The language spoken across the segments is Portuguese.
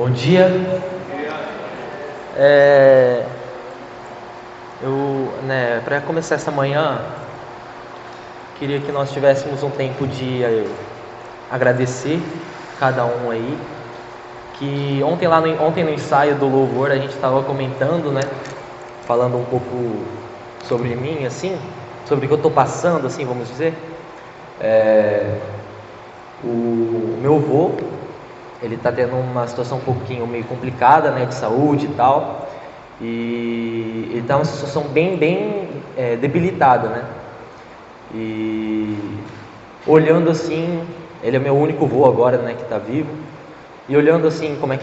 Bom dia. Para começar essa manhã, queria que nós tivéssemos um tempo de agradecer cada um aí. Que ontem no ensaio do louvor a gente estava comentando, falando um pouco sobre mim, assim, sobre o que eu estou passando, assim, vamos dizer. O meu avô, ele está tendo uma situação um pouquinho meio complicada, de saúde e tal, e ele está numa situação bem debilitada, e olhando assim, ele é meu único avô agora, que está vivo, e olhando assim como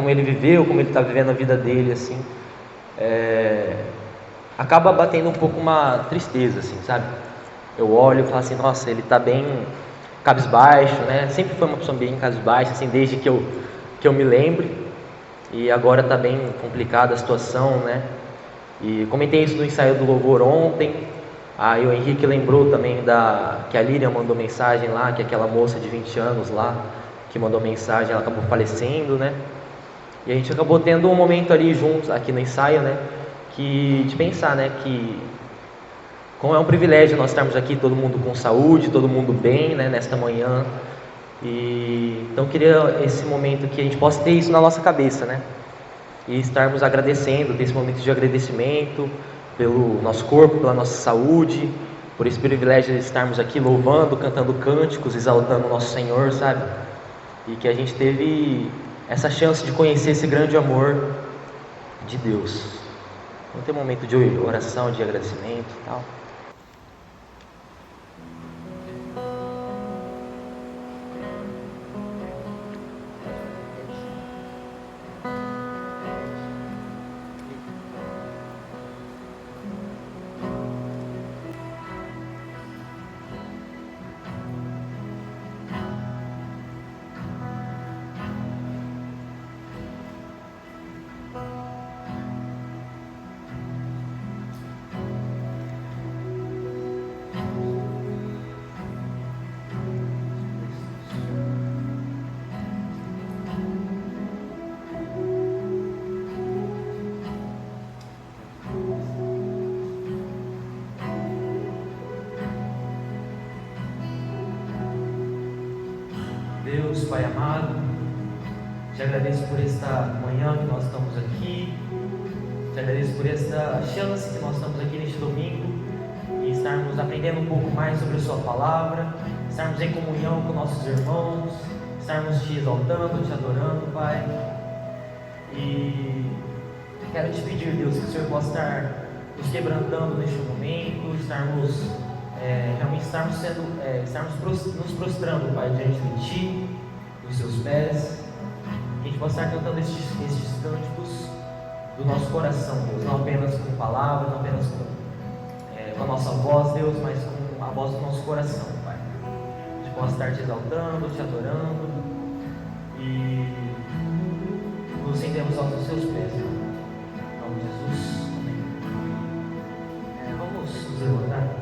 ele viveu, como ele está vivendo a vida dele, assim, acaba batendo um pouco uma tristeza, assim, sabe? Eu olho e falo assim, nossa, ele está bem cabisbaixo, Sempre foi uma pessoa bem cabisbaixa, assim, desde que eu me lembro. E agora está bem complicada a situação, E comentei isso no ensaio do louvor ontem. Aí o Henrique lembrou também que a Líria mandou mensagem lá, que aquela moça de 20 anos lá, que mandou mensagem, ela acabou falecendo, E a gente acabou tendo um momento ali juntos, aqui no ensaio, de pensar, que como é um privilégio nós estarmos aqui, todo mundo com saúde, todo mundo bem, nesta manhã. E então eu queria esse momento que a gente possa ter isso na nossa cabeça, E estarmos agradecendo, ter esse momento de agradecimento pelo nosso corpo, pela nossa saúde, por esse privilégio de estarmos aqui louvando, cantando cânticos, exaltando o nosso Senhor, sabe? E que a gente teve essa chance de conhecer esse grande amor de Deus. Vamos ter um momento de oração, de agradecimento e tal. Deus, Pai amado, te agradeço por esta manhã que nós estamos aqui, te agradeço por esta chance que nós estamos aqui neste domingo e estarmos aprendendo um pouco mais sobre a sua palavra, estarmos em comunhão com nossos irmãos, estarmos te exaltando, te adorando, Pai. E quero te pedir, Deus, que o Senhor possa estar nos quebrantando neste momento, estarmos nos prostrando, Pai, diante de Ti, nos Seus pés. Que a gente possa estar cantando estes cânticos do nosso coração, Deus, não apenas com palavras, não apenas com a nossa voz, Deus, mas com a voz do nosso coração, Pai. A gente possa estar te exaltando, te adorando e nos rendemos aos Seus pés, Deus. Em nome de Jesus, amém. Vamos nos levantar.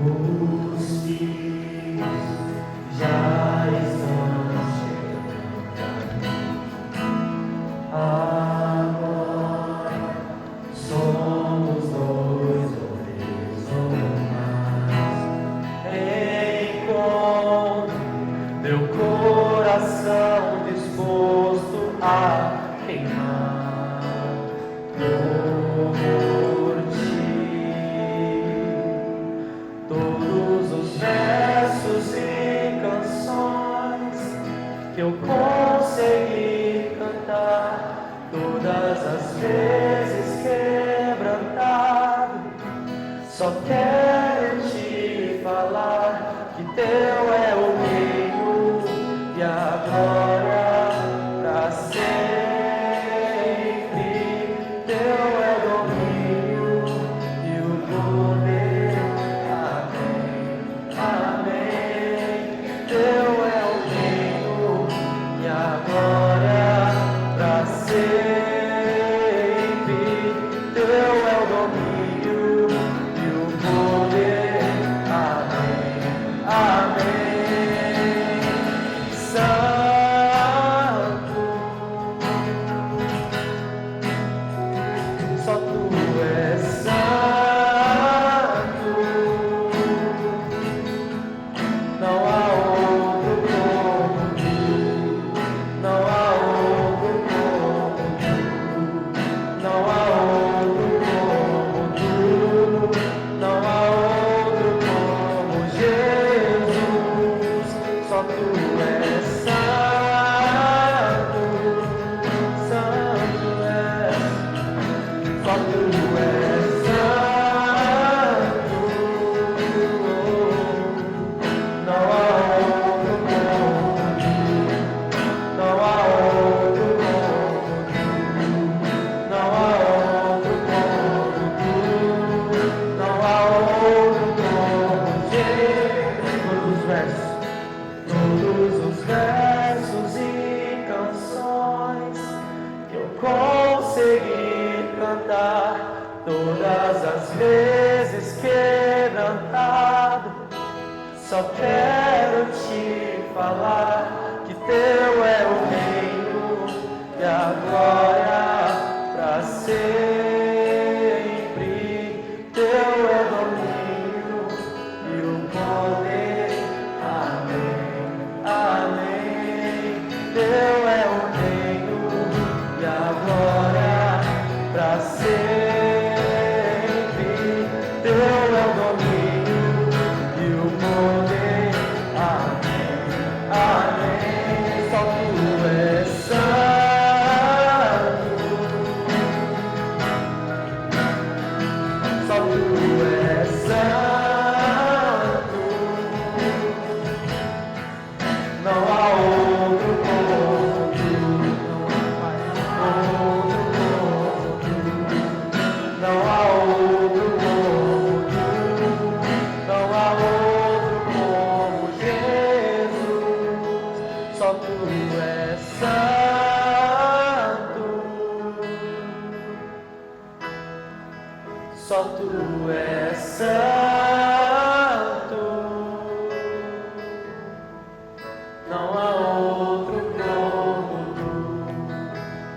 por ti. que eu consegui cantar todas as vezes quebrantado. Só quero te falar que teu é o reino e a glória pra sempre. Teu é o domínio e o poder. Amém, amém. Teu é o reino e a glória pra sempre. Teu é o domínio e o poder. Amém, amém. Santo, só tu és santo. Não há outro como tu, não há outro como tu, não há outro como tu, não há outro como Jesus. Só tu és santo, santo és, só tu és santo. Não há outro como tu, não há outro como tu, não há outro como tu, não há outro como Jesus. Todos os versos e canções que eu consegui cantar, todas as vezes quebrantado. Só quero te falar que teu é o reino e a glória pra sempre. Teu é o domínio e o poder. Amém, amém. Teu é o reino e a glória pra sempre. Teu é o domínio e o poder. Amém, amém. Só tu és santo, só tu és santo. Não há outro como tu, não há outro como tu, não há outro como tu, não há outro como Jesus. Só tu és santo, só tu és santo. Não há outro como tu,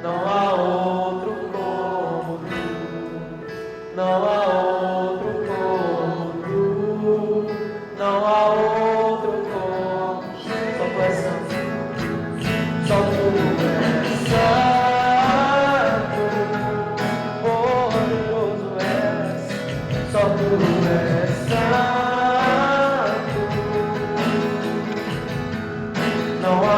não há outro como tu, não há outro como tu, não há outro como Jesus. Só tu és santo, só tu és santo, poderoso és, só tu és santo. Não há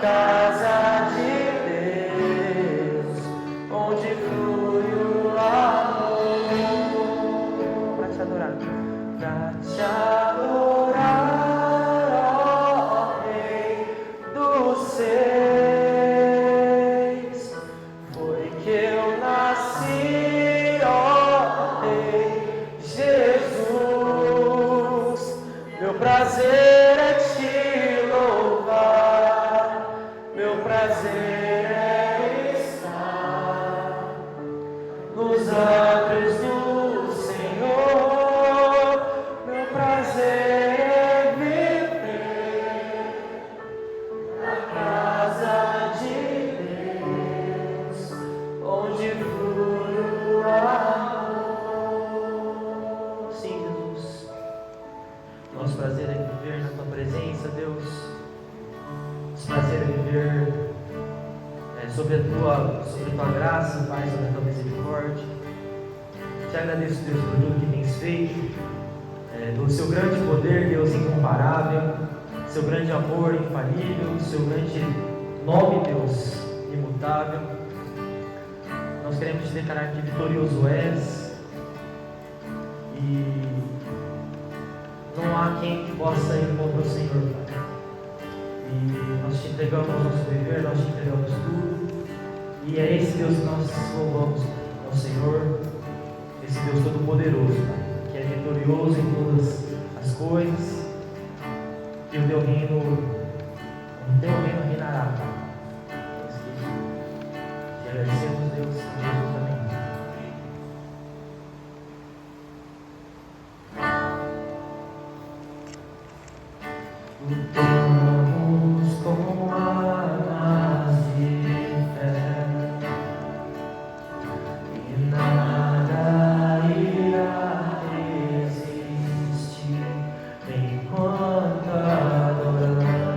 casa de Deus, onde flui o amor, pra te adorar, ó Rei dos seis. Foi que eu nasci, ó Rei Jesus. Meu prazer é te louvar, meu prazer é estar nos átrios do Senhor. Meu prazer é viver na casa de Deus, onde flui o amor. Sim, Jesus. Nosso prazer é viver na tua presença, Deus. Nosso prazer é viver sobre a tua graça, Pai, sobre a tua misericórdia. Te agradeço, Deus, por tudo que tens feito, pelo seu grande poder, Deus, incomparável, seu grande amor infalível, seu grande nome, Deus, imutável. Nós queremos te declarar que vitorioso és, e não há quem que possa ir contra o Senhor, Pai. E nós te entregamos o nosso viver, nós te entregamos tudo. E é esse Deus que nós louvamos, é o Senhor, esse Deus Todo-Poderoso, Pai, que é vitorioso em todas as coisas, que o teu reino reinará, Pai. É isso que te agradecemos, Deus, em Jesus, amém. Lutamos com armas de fé, e nada irá resistir enquanto adoramos.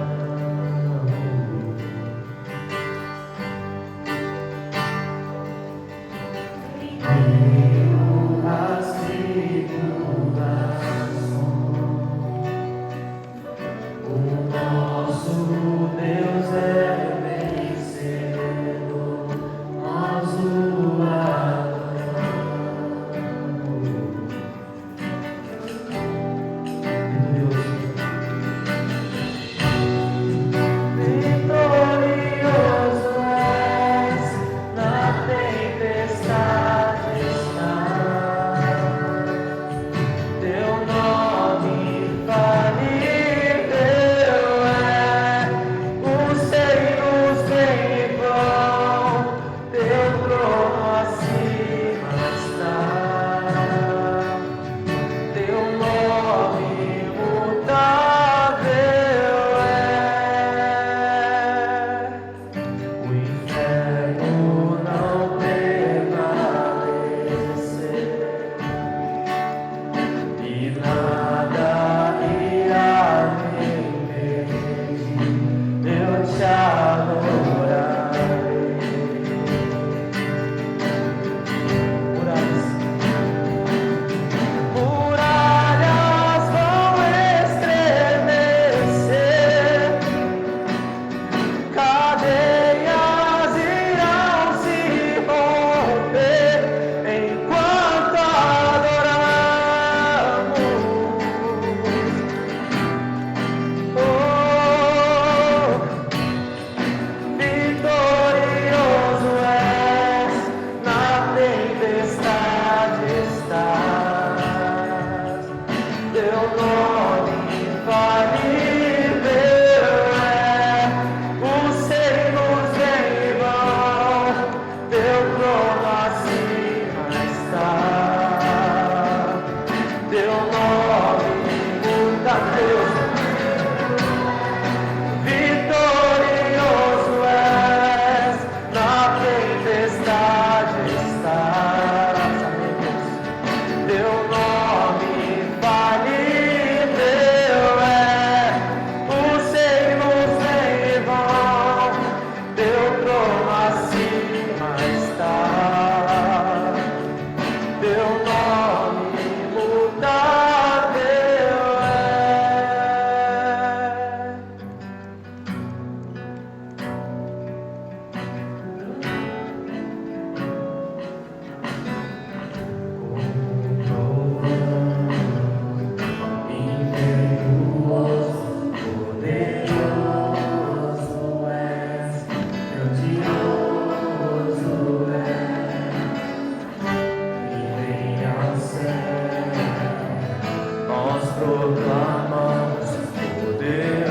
proclamamos, poderoso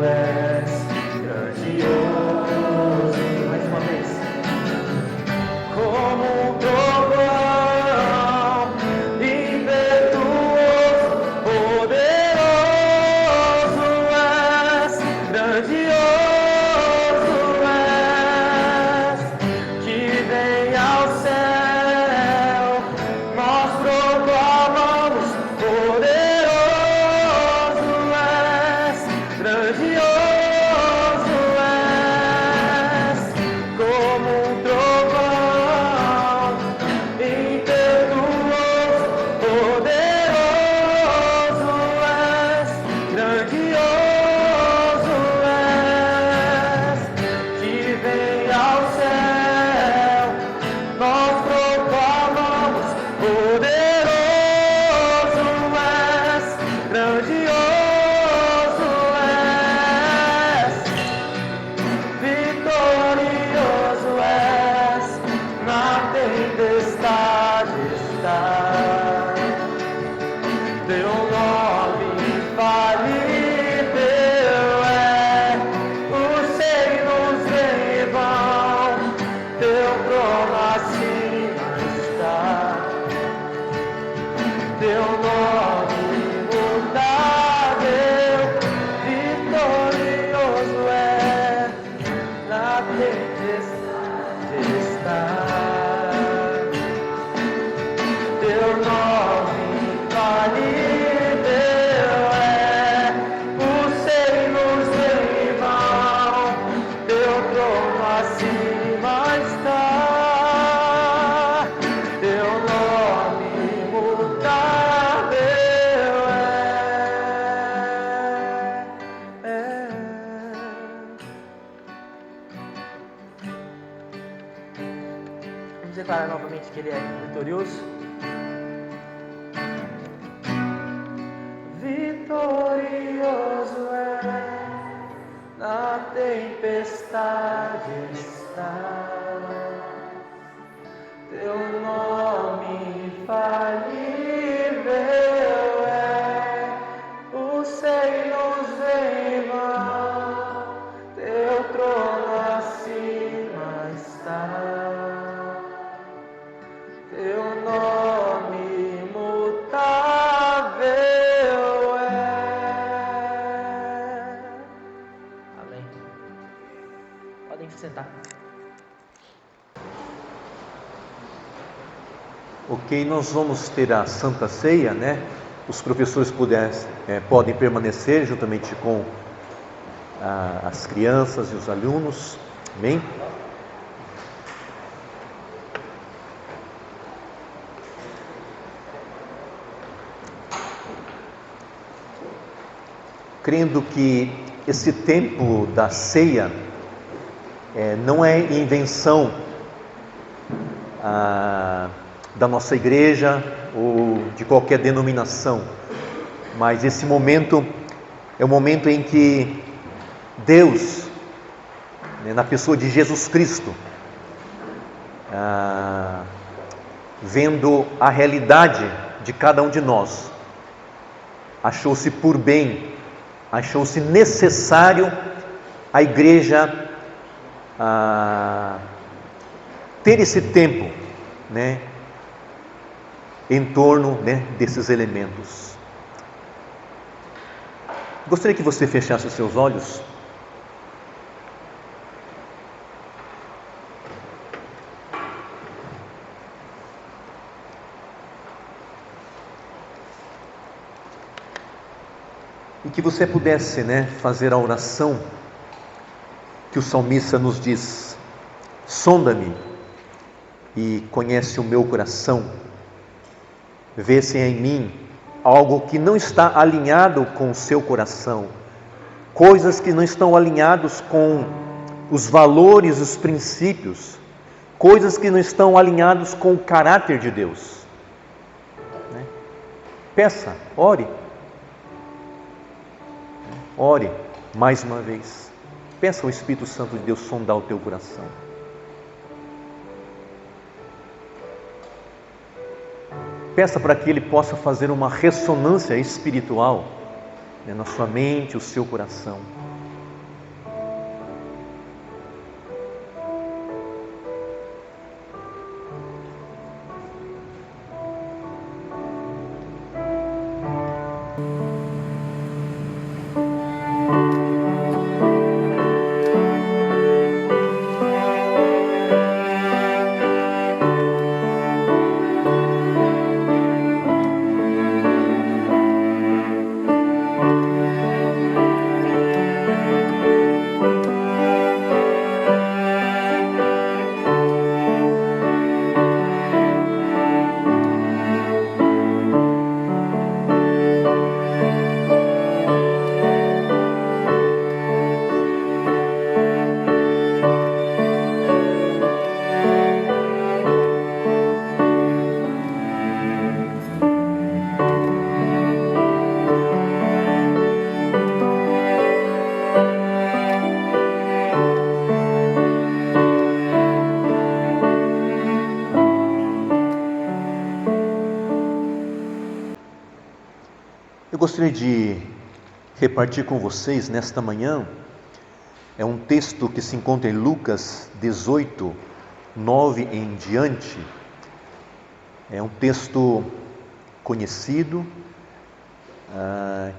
és, grandioso. Mais uma vez. Como um trovão, impetuoso, poderoso és, grandioso és, que vem ao céu, nós proclamamos, poderoso és, grandioso és, como um trovão, impetuoso, poderoso és, grandioso és, que vem ao céu, nós proclamamos, poderoso és, grandioso és, vitorioso és, na tempestade está. Teu nome infalível é, os reinos em vão, teu trono acima está. Teu nome imutável, vitorioso é, na tempestade está. Teu nome infalível é, os reinos em vão, teu trono acima está. Teu nome imutável é. Vamos declarar novamente que Ele é vitorioso. Vitorioso é, na tempestade está. Teu nome infalível é, os reinos em vão, teu trono acima está. Teu nome imutável é. Amém. Podem se sentar. Ok, nós vamos ter a Santa Ceia, né? Os professores podem permanecer juntamente com as crianças e os alunos. Amém? Crendo que esse tempo da ceia não é invenção da nossa igreja ou de qualquer denominação, mas esse momento é o momento em que Deus, na pessoa de Jesus Cristo, vendo a realidade de cada um de nós, achou-se por bem, achou-se necessário a igreja ter esse tempo, né, em torno, né, desses elementos. Gostaria que você fechasse os seus olhos. E que você pudesse, né, fazer a oração que o salmista nos diz: sonda-me e conhece o meu coração, vê se em mim algo que não está alinhado com o seu coração, coisas que não estão alinhados com os valores, os princípios, coisas que não estão alinhados com o caráter de Deus, né? Peça, ore mais uma vez, peça ao Espírito Santo de Deus sondar o teu coração. Peça para que Ele possa fazer uma ressonância espiritual, né, na sua mente, o seu coração. Eu gostaria de repartir com vocês nesta manhã, é um texto que se encontra em Lucas 18, 9 em diante. É um texto conhecido,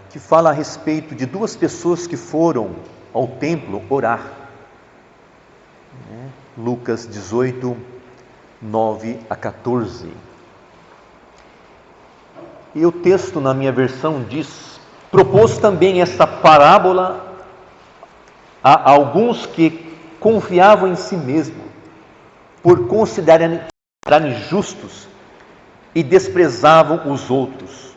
que fala a respeito de duas pessoas que foram ao templo orar. Lucas 18, 9 a 14. E o texto na minha versão diz: propôs também esta parábola a alguns que confiavam em si mesmos, por considerarem justos e desprezavam os outros.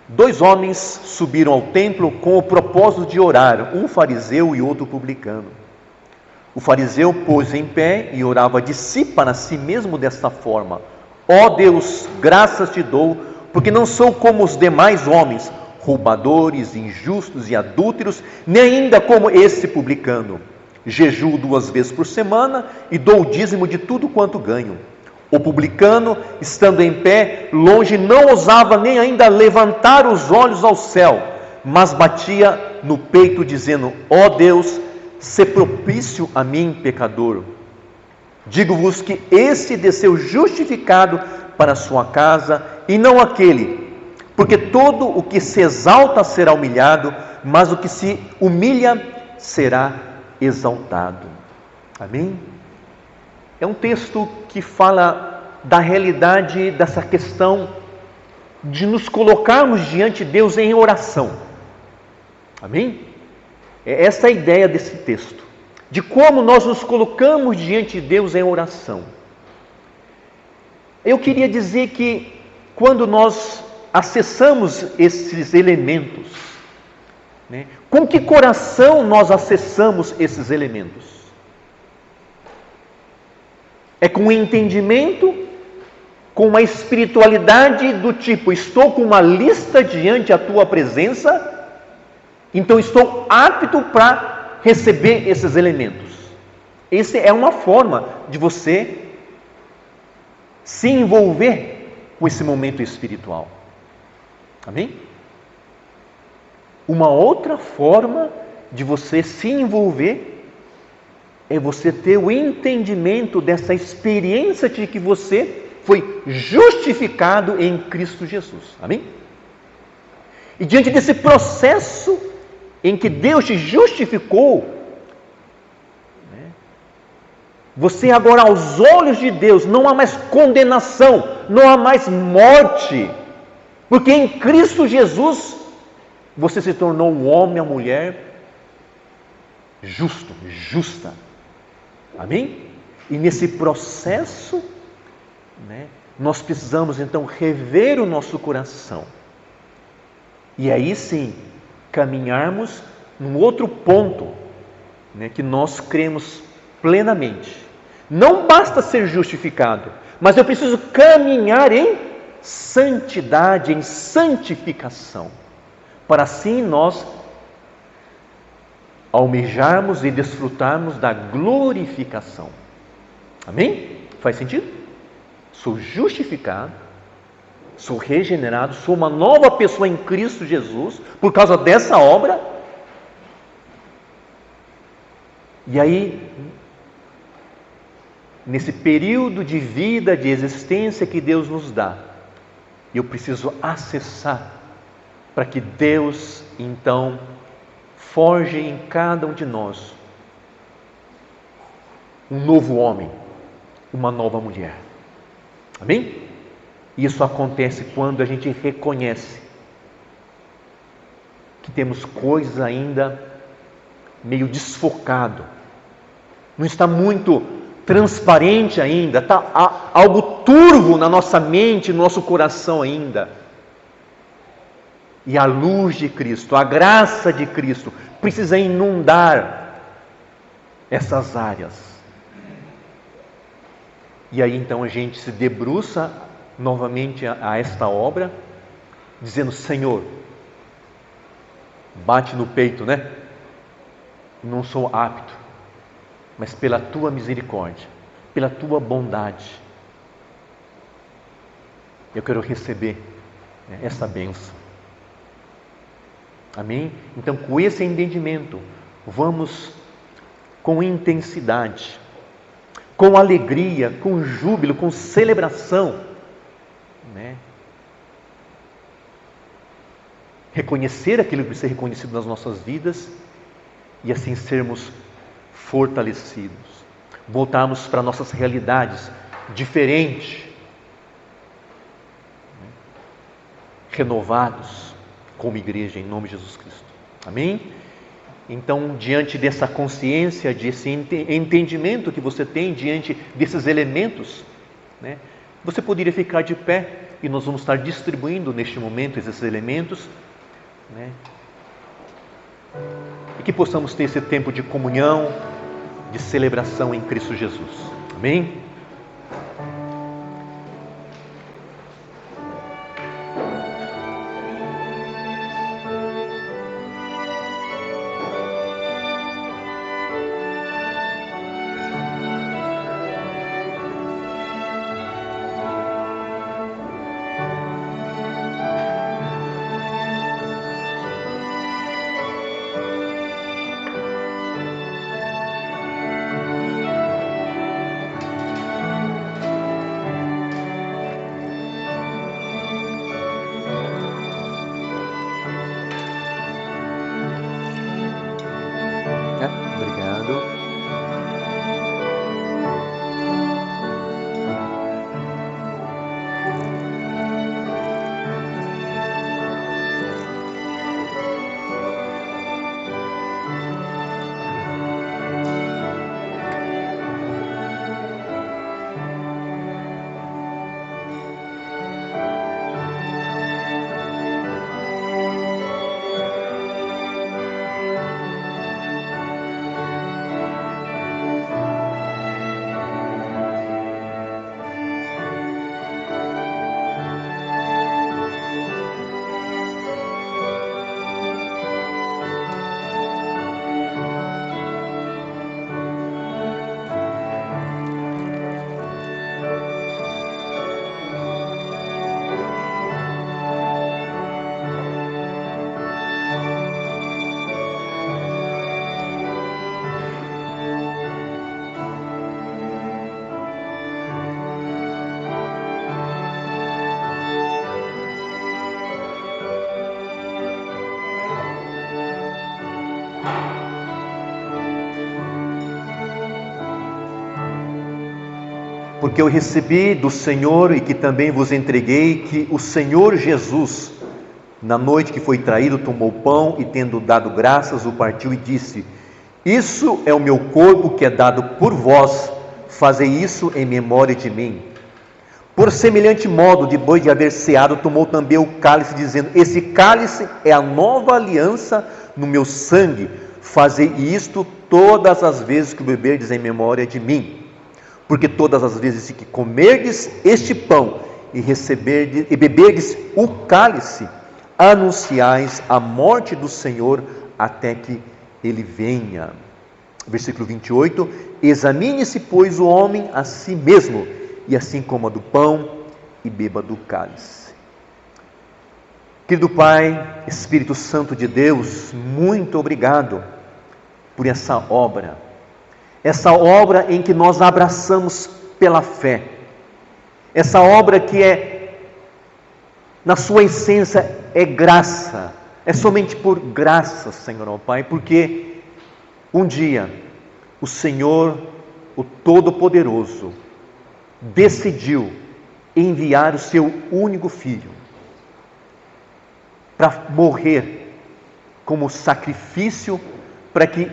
Dois homens subiram ao templo com o propósito de orar, um fariseu e outro publicano. O fariseu pôs em pé e orava de si para si mesmo desta forma: ó Deus, graças te dou, porque não sou como os demais homens, roubadores, injustos e adúlteros, nem ainda como esse publicano. Jejuo 2 vezes por semana e dou o dízimo de tudo quanto ganho. O publicano, estando em pé, longe, não ousava nem ainda levantar os olhos ao céu, mas batia no peito, dizendo: ó Deus, sê propício a mim, pecador. Digo-vos que este desceu justificado para a sua casa, e não aquele, porque todo o que se exalta será humilhado, mas o que se humilha será exaltado. Amém? É um texto que fala da realidade dessa questão de nos colocarmos diante de Deus em oração. Amém? É essa a ideia desse texto, de como nós nos colocamos diante de Deus em oração. Eu queria dizer que quando nós acessamos esses elementos, né, com que coração nós acessamos esses elementos? É com o entendimento, com uma espiritualidade do tipo: estou com uma lista diante da tua presença, então estou apto para receber esses elementos. Essa é uma forma de você se envolver com esse momento espiritual. Amém? Uma outra forma de você se envolver é você ter o entendimento dessa experiência de que você foi justificado em Cristo Jesus. Amém? E diante desse processo em que Deus te justificou, você agora, aos olhos de Deus, não há mais condenação, não há mais morte, porque em Cristo Jesus você se tornou um homem, uma mulher justo, justa. Amém? E nesse processo, nós precisamos então rever o nosso coração. E aí sim, caminharmos num outro ponto, que nós cremos plenamente. Não basta ser justificado, mas eu preciso caminhar em santidade, em santificação, para assim nós almejarmos e desfrutarmos da glorificação. Amém? Faz sentido? Sou justificado, sou regenerado, sou uma nova pessoa em Cristo Jesus, por causa dessa obra. E aí, nesse período de vida, de existência que Deus nos dá, eu preciso acessar para que Deus, então, forje em cada um de nós um novo homem, uma nova mulher. Amém? Isso acontece quando a gente reconhece que temos coisas ainda meio desfocado, não está muito transparente ainda, está algo turvo na nossa mente, no nosso coração ainda. E a luz de Cristo, a graça de Cristo precisa inundar essas áreas. E aí então a gente se debruça novamente a esta obra, dizendo: Senhor, bate no peito, né? Não sou apto, mas pela tua misericórdia, pela tua bondade, eu quero receber essa bênção. Amém? Então, com esse entendimento, vamos com intensidade, com alegria, com júbilo, com celebração, reconhecer aquilo que precisa ser reconhecido nas nossas vidas e assim sermos fortalecidos, voltarmos para nossas realidades diferentes, renovados como igreja em nome de Jesus Cristo. Amém? Então, diante dessa consciência, desse entendimento que você tem diante desses elementos, você poderia ficar de pé e nós vamos estar distribuindo neste momento esses elementos, e que possamos ter esse tempo de comunhão, de celebração em Cristo Jesus. Amém? Obrigado. Porque eu recebi do Senhor e que também vos entreguei, que o Senhor Jesus, na noite que foi traído, tomou pão e, tendo dado graças, o partiu e disse: isso é o meu corpo que é dado por vós, fazei isso em memória de mim. Por semelhante modo, depois de haver ceado, tomou também o cálice, dizendo: esse cálice é a nova aliança no meu sangue, fazei isto todas as vezes que beberdes em memória de mim. Porque todas as vezes que comerdes este pão e beberdes o cálice, anunciais a morte do Senhor até que Ele venha. Versículo 28, examine-se, pois, o homem a si mesmo, e assim coma do pão e beba do cálice. Querido Pai, Espírito Santo de Deus, muito obrigado por essa obra em que nós abraçamos pela fé, essa obra que na sua essência, é graça, é somente por graça, Senhor, ó Pai, porque um dia o Senhor, o Todo-Poderoso, decidiu enviar o seu único Filho para morrer como sacrifício, para que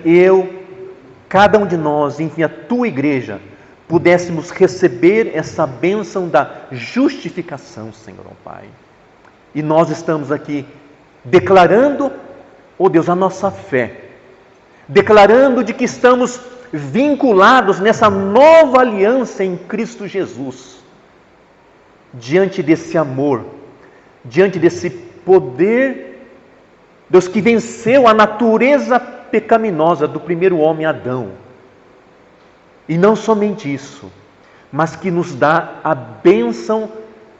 cada um de nós, enfim, a tua igreja, pudéssemos receber essa bênção da justificação, Senhor, ó Pai. E nós estamos aqui declarando, ó Deus, a nossa fé, declarando de que estamos vinculados nessa nova aliança em Cristo Jesus, diante desse amor, diante desse poder, Deus, que venceu a natureza pecaminosa do primeiro homem, Adão. E não somente isso, mas que nos dá a bênção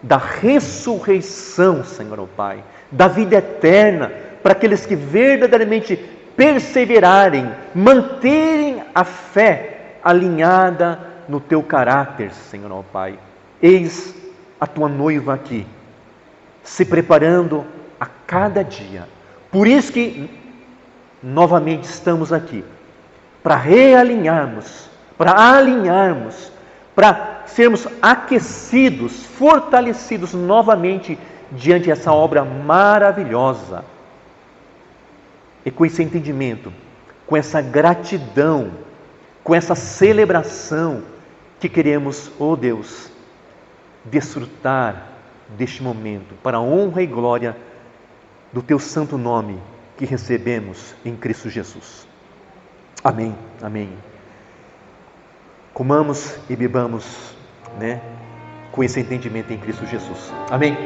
da ressurreição, Senhor, ó Pai, da vida eterna, para aqueles que verdadeiramente perseverarem, manterem a fé alinhada no teu caráter, Senhor, ó Pai. Eis a tua noiva aqui, se preparando a cada dia. Por isso que novamente estamos aqui, para realinharmos, para alinharmos, para sermos aquecidos, fortalecidos novamente diante dessa obra maravilhosa. E com esse entendimento, com essa gratidão, com essa celebração, que queremos, ó Deus, desfrutar deste momento, para a honra e glória do teu santo nome que recebemos em Cristo Jesus. Amém, amém. Comamos e bebamos, com esse entendimento em Cristo Jesus. Amém.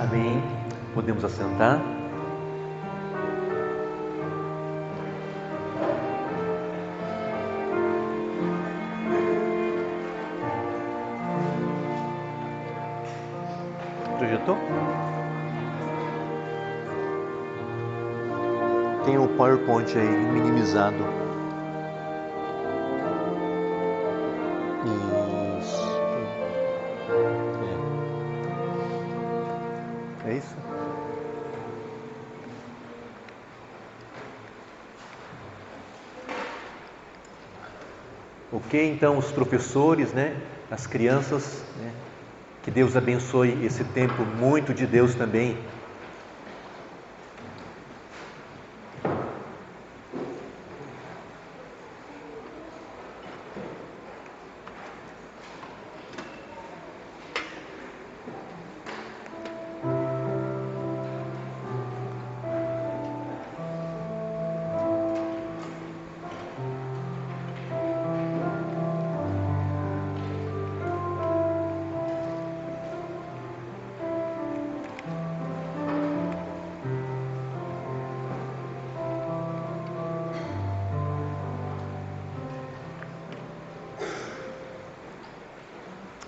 Amém. Podemos assentar. Projetou? Tem o PowerPoint aí minimizado. Isso. É isso? Ok, então os professores, as crianças, que Deus abençoe esse tempo muito de Deus também.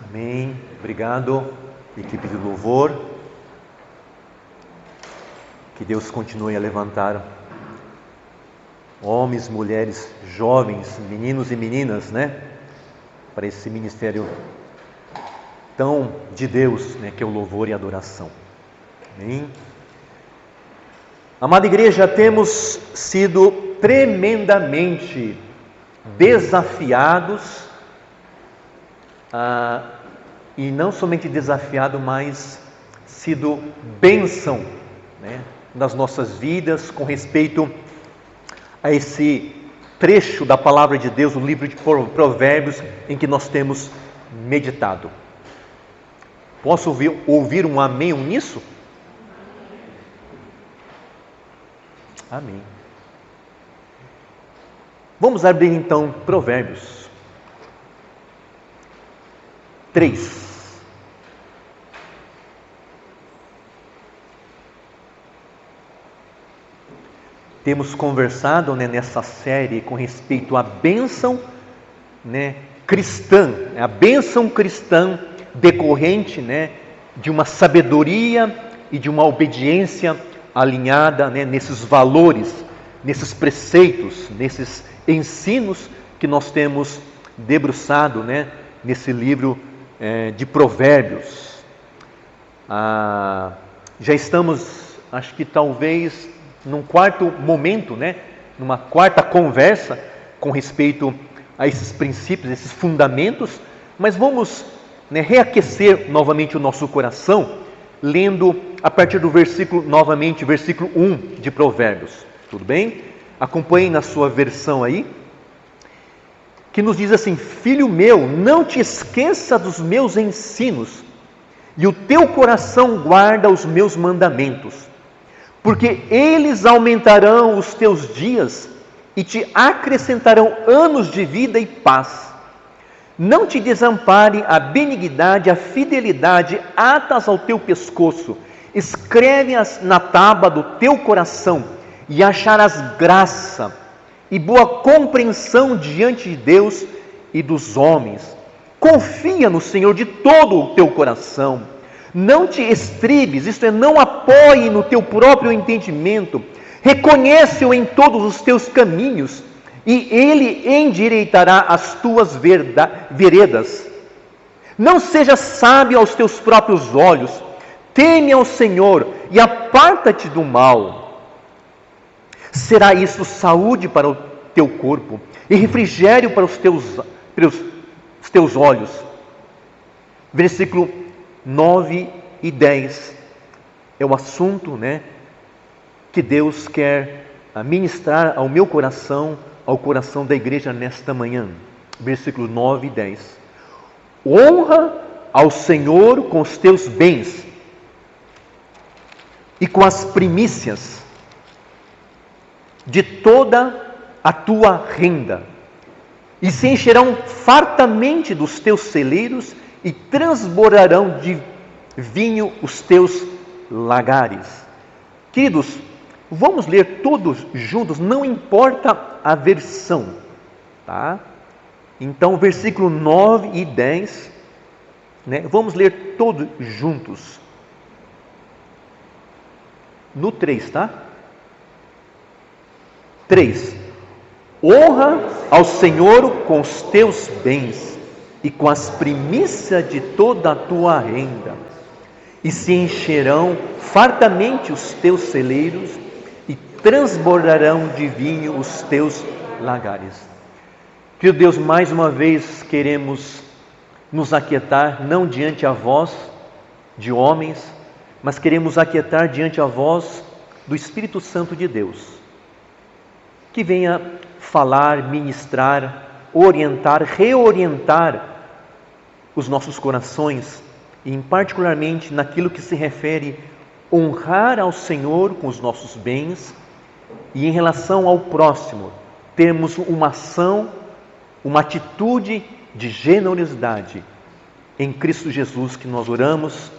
Amém. Obrigado, equipe de louvor. Que Deus continue a levantar homens, mulheres, jovens, meninos e meninas, para esse ministério tão de Deus, né, que é o louvor e a adoração. Amém? Amada igreja, temos sido tremendamente desafiados, e não somente desafiado, mas sido bênção, né, nas nossas vidas com respeito a esse trecho da palavra de Deus, o livro de Provérbios, em que nós temos meditado. Posso ouvir um amém nisso? Amém. Vamos abrir então Provérbios 3. Temos conversado, né, nessa série com respeito à bênção, né, cristã, a bênção cristã decorrente, né, de uma sabedoria e de uma obediência alinhada, né, nesses valores, nesses preceitos, nesses ensinos que nós temos debruçado, né, nesse livro de Provérbios. Já estamos, acho que talvez num quarto momento, né, numa quarta conversa com respeito a esses princípios, esses fundamentos, mas vamos, né, reaquecer novamente o nosso coração, lendo a partir do versículo 1 de Provérbios. Tudo bem? Acompanhe na sua versão aí, que nos diz assim: filho meu, não te esqueça dos meus ensinos, e o teu coração guarda os meus mandamentos, porque eles aumentarão os teus dias e te acrescentarão anos de vida e paz. Não te desampare a benignidade, a fidelidade, atas ao teu pescoço, escreve-as na tábua do teu coração, e acharás graça e boa compreensão diante de Deus e dos homens. Confia no Senhor de todo o teu coração, não te estribes, isto é, não apoie no teu próprio entendimento, reconhece-o em todos os teus caminhos, e Ele endireitará as tuas veredas. Não seja sábio aos teus próprios olhos, teme ao Senhor e aparta-te do mal. Será isso saúde para o teu corpo e refrigério para os teus olhos. Versículo 9 e 10 é o assunto, né, que Deus quer ministrar ao meu coração, ao coração da igreja nesta manhã. Versículo 9 e 10. Honra ao Senhor com os teus bens e com as primícias de toda a tua renda, e se encherão fartamente dos teus celeiros, e transbordarão de vinho os teus lagares. Queridos, vamos ler todos juntos, não importa a versão, tá? Então, versículo 9 e 10, né? Vamos ler todos juntos. No 3, tá? 3. Honra ao Senhor com os teus bens e com as primícias de toda a tua renda, e se encherão fartamente os teus celeiros, e transbordarão de vinho os teus lagares. Querido Deus, mais uma vez queremos nos aquietar, não diante a voz de homens, mas queremos aquietar diante a voz do Espírito Santo de Deus, que venha falar, ministrar, orientar, reorientar os nossos corações, e particularmente naquilo que se refere a honrar ao Senhor com os nossos bens, e em relação ao próximo, termos uma ação, uma atitude de generosidade em Cristo Jesus, que nós oramos.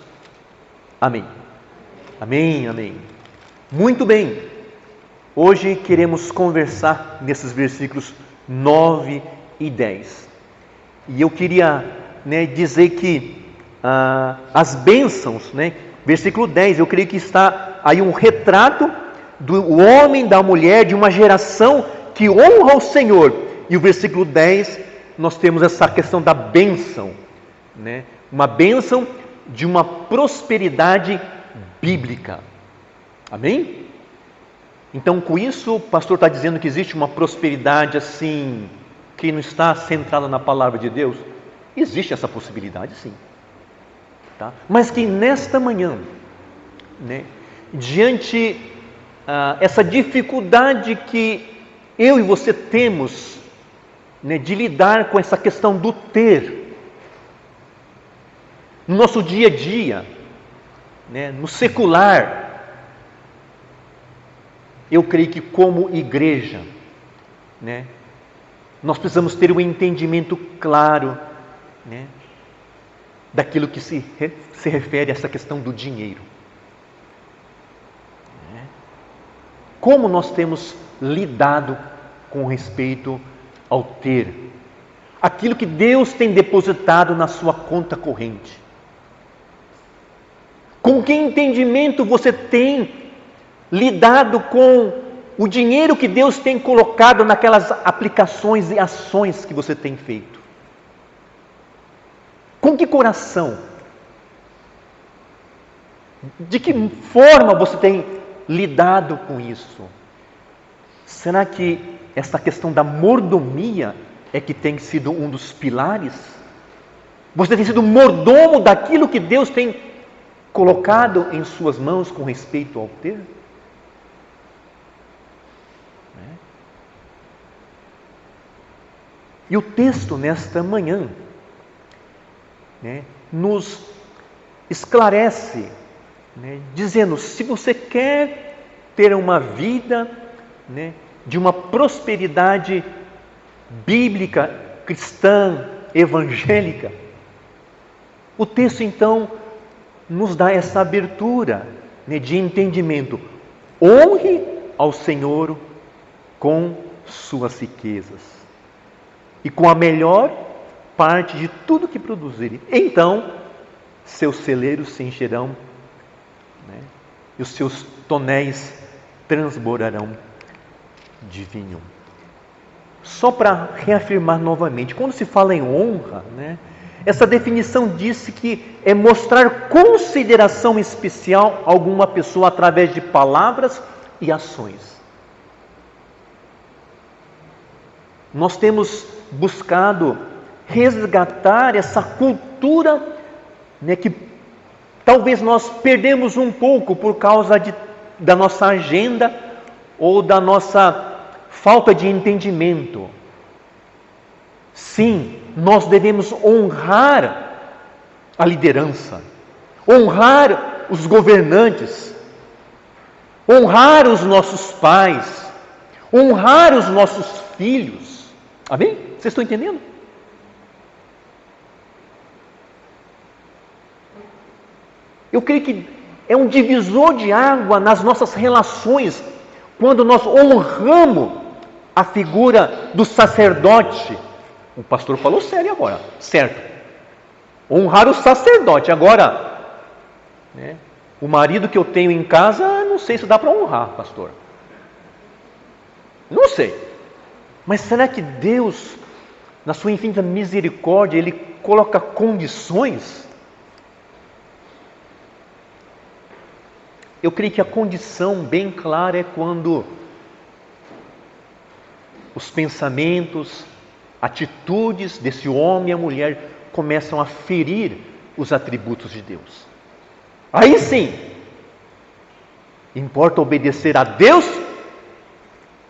Amém. Amém, amém. Muito bem. Hoje queremos conversar nesses versículos 9 e 10. E eu queria, né, dizer que as bênçãos, né, versículo 10, eu creio que está aí um retrato do homem, da mulher, de uma geração que honra o Senhor. E o versículo 10 nós temos essa questão da bênção, né? Uma bênção de uma prosperidade bíblica. Amém? Então, com isso, o pastor está dizendo que existe uma prosperidade assim, que não está centrada na palavra de Deus? Existe essa possibilidade, sim. Tá? Mas que nesta manhã, né, diante essa dificuldade que eu e você temos, né, de lidar com essa questão do ter, no nosso dia a dia, né, no secular, eu creio que como igreja, né, nós precisamos ter um entendimento claro, né, daquilo que se refere a essa questão do dinheiro. Como nós temos lidado com respeito ao ter, aquilo que Deus tem depositado na sua conta corrente. Com que entendimento você tem lidado com o dinheiro que Deus tem colocado naquelas aplicações e ações que você tem feito? Com que coração? De que forma você tem lidado com isso? Será que essa questão da mordomia é que tem sido um dos pilares? Você tem sido mordomo daquilo que Deus tem colocado em suas mãos com respeito ao ter? E o texto nesta manhã, né, nos esclarece, né, dizendo: se você quer ter uma vida, né, de uma prosperidade bíblica, cristã, evangélica, o texto então nos dá essa abertura, né, de entendimento. Honre ao Senhor com suas riquezas e com a melhor parte de tudo que produzirem. Então, seus celeiros se encherão, né, e os seus tonéis transbordarão de vinho. Só para reafirmar novamente, quando se fala em honra, né, essa definição disse que é mostrar consideração especial a alguma pessoa através de palavras e ações. Nós temos buscado resgatar essa cultura, né, que talvez nós perdemos um pouco por causa da nossa agenda ou da nossa falta de entendimento. Sim, nós devemos honrar a liderança, honrar os governantes, honrar os nossos pais, honrar os nossos filhos. Amém? Vocês estão entendendo? Eu creio que é um divisor de água nas nossas relações quando nós honramos a figura do sacerdote. O pastor falou sério agora, certo? Honrar o sacerdote. Agora, né, o marido que eu tenho em casa, não sei se dá para honrar, pastor. Não sei. Mas será que Deus, na sua infinita misericórdia, Ele coloca condições? Eu creio que a condição bem clara é quando os pensamentos, atitudes desse homem e a mulher começam a ferir os atributos de Deus. Aí sim, importa obedecer a Deus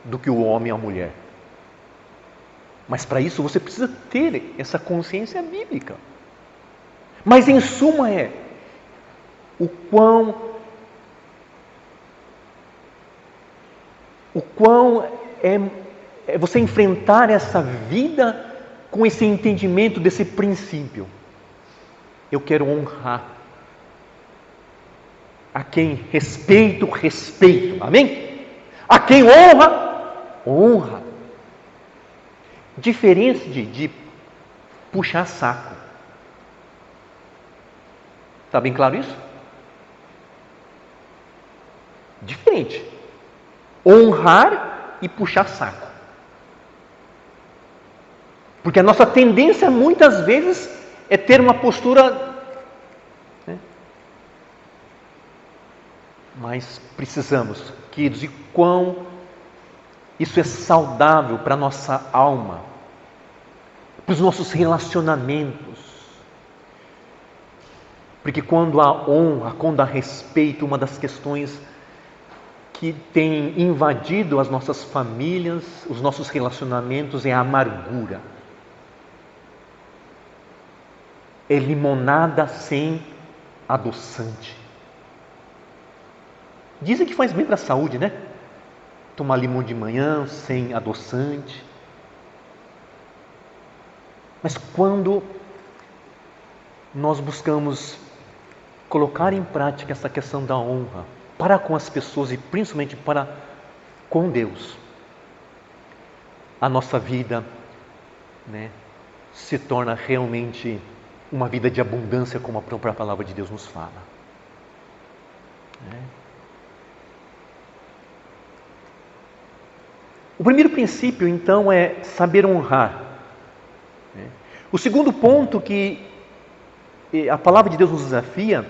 do que o homem e a mulher. Mas para isso você precisa ter essa consciência bíblica. Mas em suma é o quão é você enfrentar essa vida com esse entendimento desse princípio. Eu quero honrar a quem respeito, respeito. Amém? A quem honra, honra. Diferente de puxar saco. Está bem claro isso? Diferente. Honrar e puxar saco. Porque a nossa tendência muitas vezes é ter uma postura, né? Mas precisamos, queridos, e quão isso é saudável para a nossa alma, para os nossos relacionamentos. Porque quando há honra, quando há respeito, uma das questões que tem invadido as nossas famílias, os nossos relacionamentos, é a amargura. É limonada sem adoçante. Dizem que faz bem para a saúde, né? Tomar limão de manhã sem adoçante. Mas quando nós buscamos colocar em prática essa questão da honra para com as pessoas e principalmente para com Deus, a nossa vida, né, se torna realmente uma vida de abundância, como a própria palavra de Deus nos fala. O primeiro princípio, então, é saber honrar. O segundo ponto que a palavra de Deus nos desafia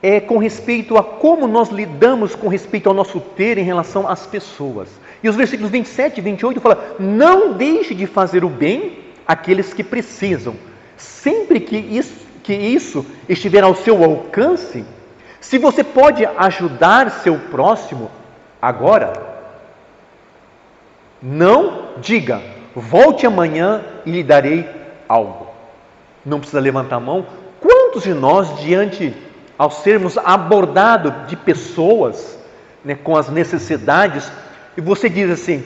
é com respeito a como nós lidamos com respeito ao nosso ter em relação às pessoas. E os versículos 27 e 28 falam: não deixe de fazer o bem àqueles que precisam, sempre que isso estiver ao seu alcance. Se você pode ajudar seu próximo agora, não diga, volte amanhã e lhe darei algo. Não precisa levantar a mão. Quantos de nós, diante, ao sermos abordados de pessoas, né, com as necessidades, e você diz assim: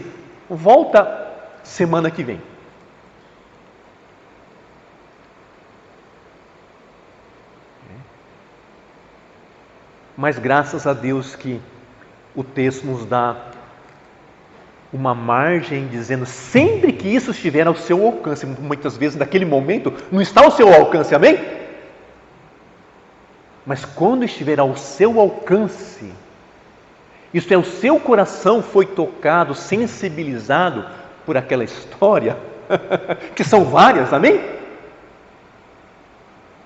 volta semana que vem. Mas graças a Deus que o texto nos dá uma margem dizendo sempre que isso estiver ao seu alcance. Muitas vezes naquele momento não está ao seu alcance, amém? Mas quando estiver ao seu alcance, isto é, o seu coração foi tocado, sensibilizado por aquela história, que são várias, amém?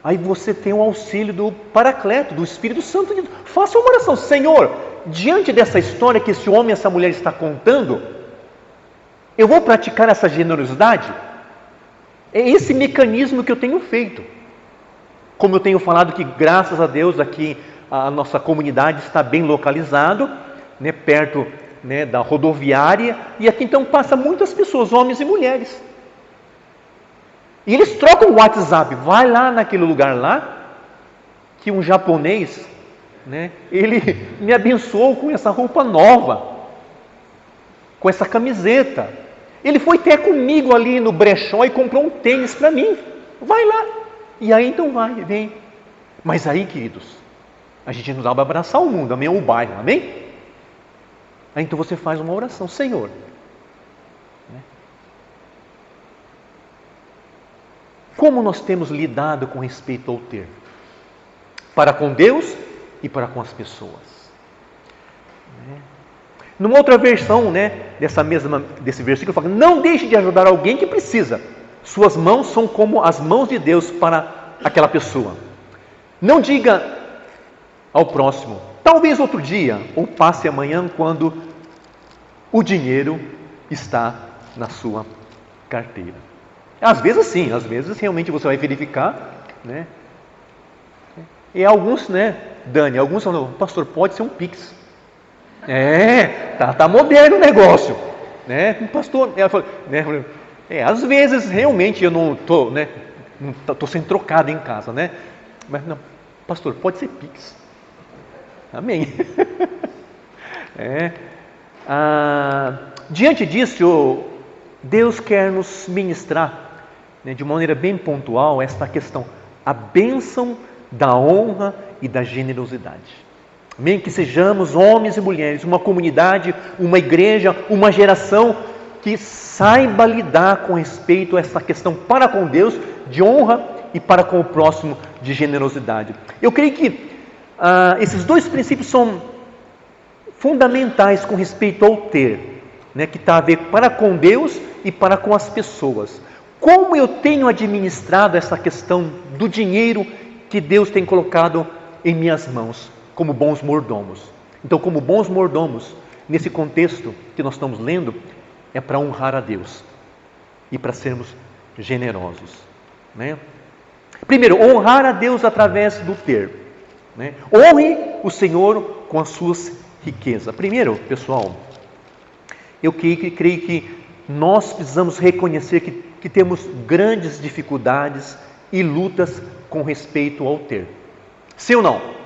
Aí você tem o auxílio do Paracleto, do Espírito Santo de Deus. Faça uma oração: Senhor, diante dessa história que esse homem e essa mulher está contando, eu vou praticar essa generosidade? É esse mecanismo que eu tenho feito. Como eu tenho falado que, graças a Deus, aqui a nossa comunidade está bem localizado, né, perto, né, da rodoviária, e aqui então passa muitas pessoas, homens e mulheres. E eles trocam o WhatsApp. Vai lá naquele lugar lá, que um japonês, né, ele me abençoou com essa roupa nova, com essa camiseta. Ele foi até comigo ali no brechó e comprou um tênis para mim. Vai lá. E aí então vem. Mas aí, queridos, a gente não dá para abraçar o mundo, amém? O bairro, amém? Aí então você faz uma oração: Senhor, como nós temos lidado com respeito ao ter? Para com Deus e para com as pessoas. Numa outra versão, né, desse versículo, fala: não deixe de ajudar alguém que precisa. Suas mãos são como as mãos de Deus para aquela pessoa. Não diga ao próximo: talvez outro dia, ou passe amanhã, quando o dinheiro está na sua carteira. Às vezes sim, às vezes realmente você vai verificar, né? E alguns, né, Dani, alguns falam: pastor, pode ser um Pix. Tá moderno o negócio, né? Pastor, às vezes realmente eu não estou, né, não estou sendo trocado em casa, né? Mas não, pastor, pode ser Pix. Amém. Diante disso, Deus quer nos ministrar, né, de maneira bem pontual, esta questão: a bênção da honra e da generosidade. Amém? Que sejamos homens e mulheres, uma comunidade, uma igreja, uma geração que saiba lidar com respeito a essa questão para com Deus de honra e para com o próximo de generosidade. Eu creio que esses dois princípios são fundamentais com respeito ao ter, né, que está a ver para com Deus e para com as pessoas. Como eu tenho administrado essa questão do dinheiro que Deus tem colocado em minhas mãos, como bons mordomos? Então, como bons mordomos, nesse contexto que nós estamos lendo, é para honrar a Deus e para sermos generosos, né? Primeiro, honrar a Deus através do ter, né? Honre o Senhor com as suas riquezas. Primeiro, pessoal, eu creio que nós precisamos reconhecer que temos grandes dificuldades e lutas com respeito ao ter. Sim ou não?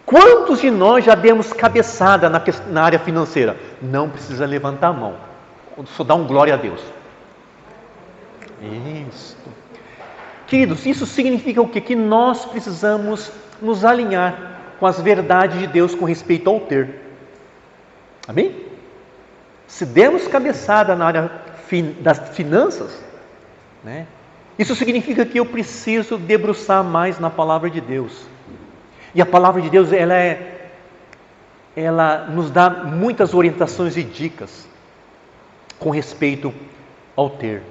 Quantos de nós já demos cabeçada na área financeira? Não precisa levantar a mão, só dá um glória a Deus. Isso. Queridos, isso significa o quê? Que nós precisamos nos alinhar com as verdades de Deus com respeito ao ter. Amém? Se demos cabeçada na área das finanças, né? Isso significa que eu preciso debruçar mais na palavra de Deus. E a palavra de Deus, ela nos dá muitas orientações e dicas com respeito ao ter.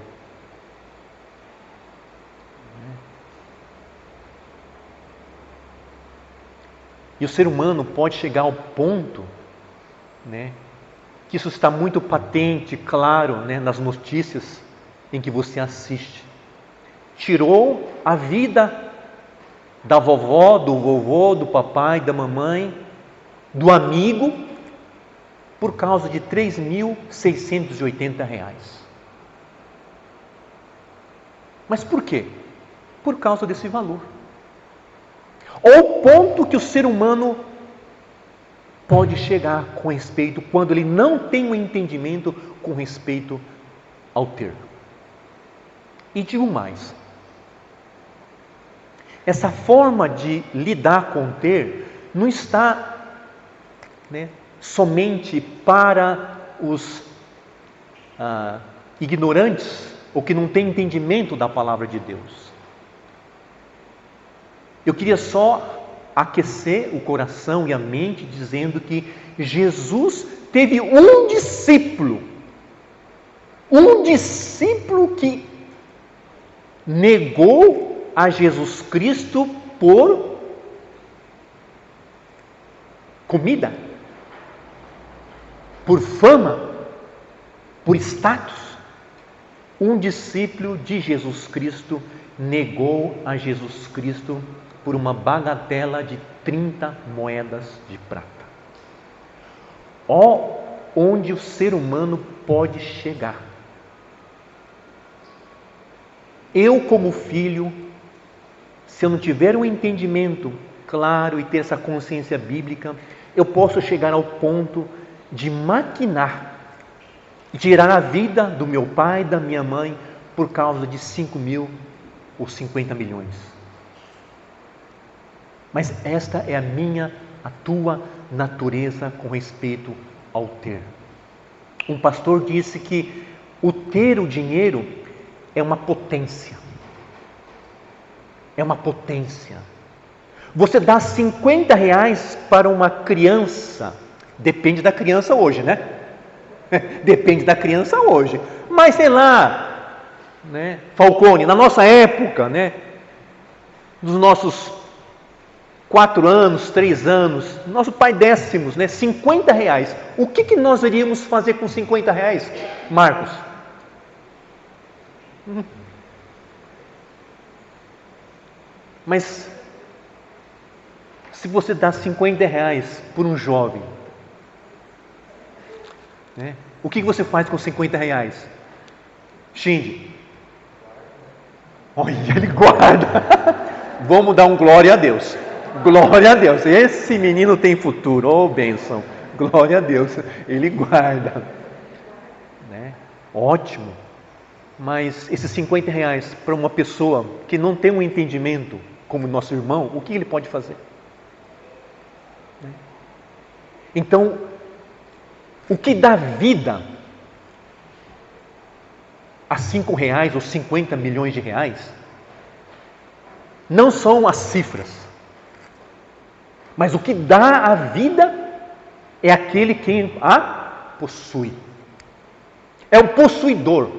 E o ser humano pode chegar ao ponto, né, que isso está muito patente, claro, né, nas notícias em que você assiste. Tirou a vida da vovó, do vovô, do papai, da mamãe, do amigo, por causa de R$3.680. Mas por quê? Por causa desse valor. Ao ponto que o ser humano pode chegar com respeito, quando ele não tem um entendimento com respeito ao ter. E digo mais, essa forma de lidar com o ter não está, né, somente para os ignorantes ou que não têm entendimento da palavra de Deus. Eu queria só aquecer o coração e a mente dizendo que Jesus teve um discípulo que negou a Jesus Cristo por comida, por fama, por status. Um discípulo de Jesus Cristo negou a Jesus Cristo por uma bagatela de 30 moedas de prata. Ó, onde o ser humano pode chegar. Eu, como filho, se eu não tiver um entendimento claro e ter essa consciência bíblica, eu posso chegar ao ponto de maquinar, tirar a vida do meu pai, da minha mãe, por causa de 5 mil ou 50 milhões. Mas esta é a tua natureza com respeito ao ter. Um pastor disse que o ter o dinheiro é uma potência. É uma potência. Você dá R$50 para uma criança, depende da criança hoje, né? Depende da criança hoje. Mas sei lá, né, Falcone, na nossa época, né, dos nossos 4 anos, 3 anos, nosso pai décimos, né, R$50. O que nós iríamos fazer com R$50, Marcos? Mas se você dá R$50 por um jovem, né, o que você faz com R$50? Shindy? Olha, ele guarda. Vamos dar um glória a Deus. Glória a Deus, esse menino tem futuro, oh bênção, glória a Deus, ele guarda, né? Ótimo, mas esses R$50 para uma pessoa que não tem um entendimento como nosso irmão, o que ele pode fazer? Então, o que dá vida a R$5 ou 50 milhões de reais não são as cifras. Mas o que dá a vida é aquele que a possui. É o possuidor.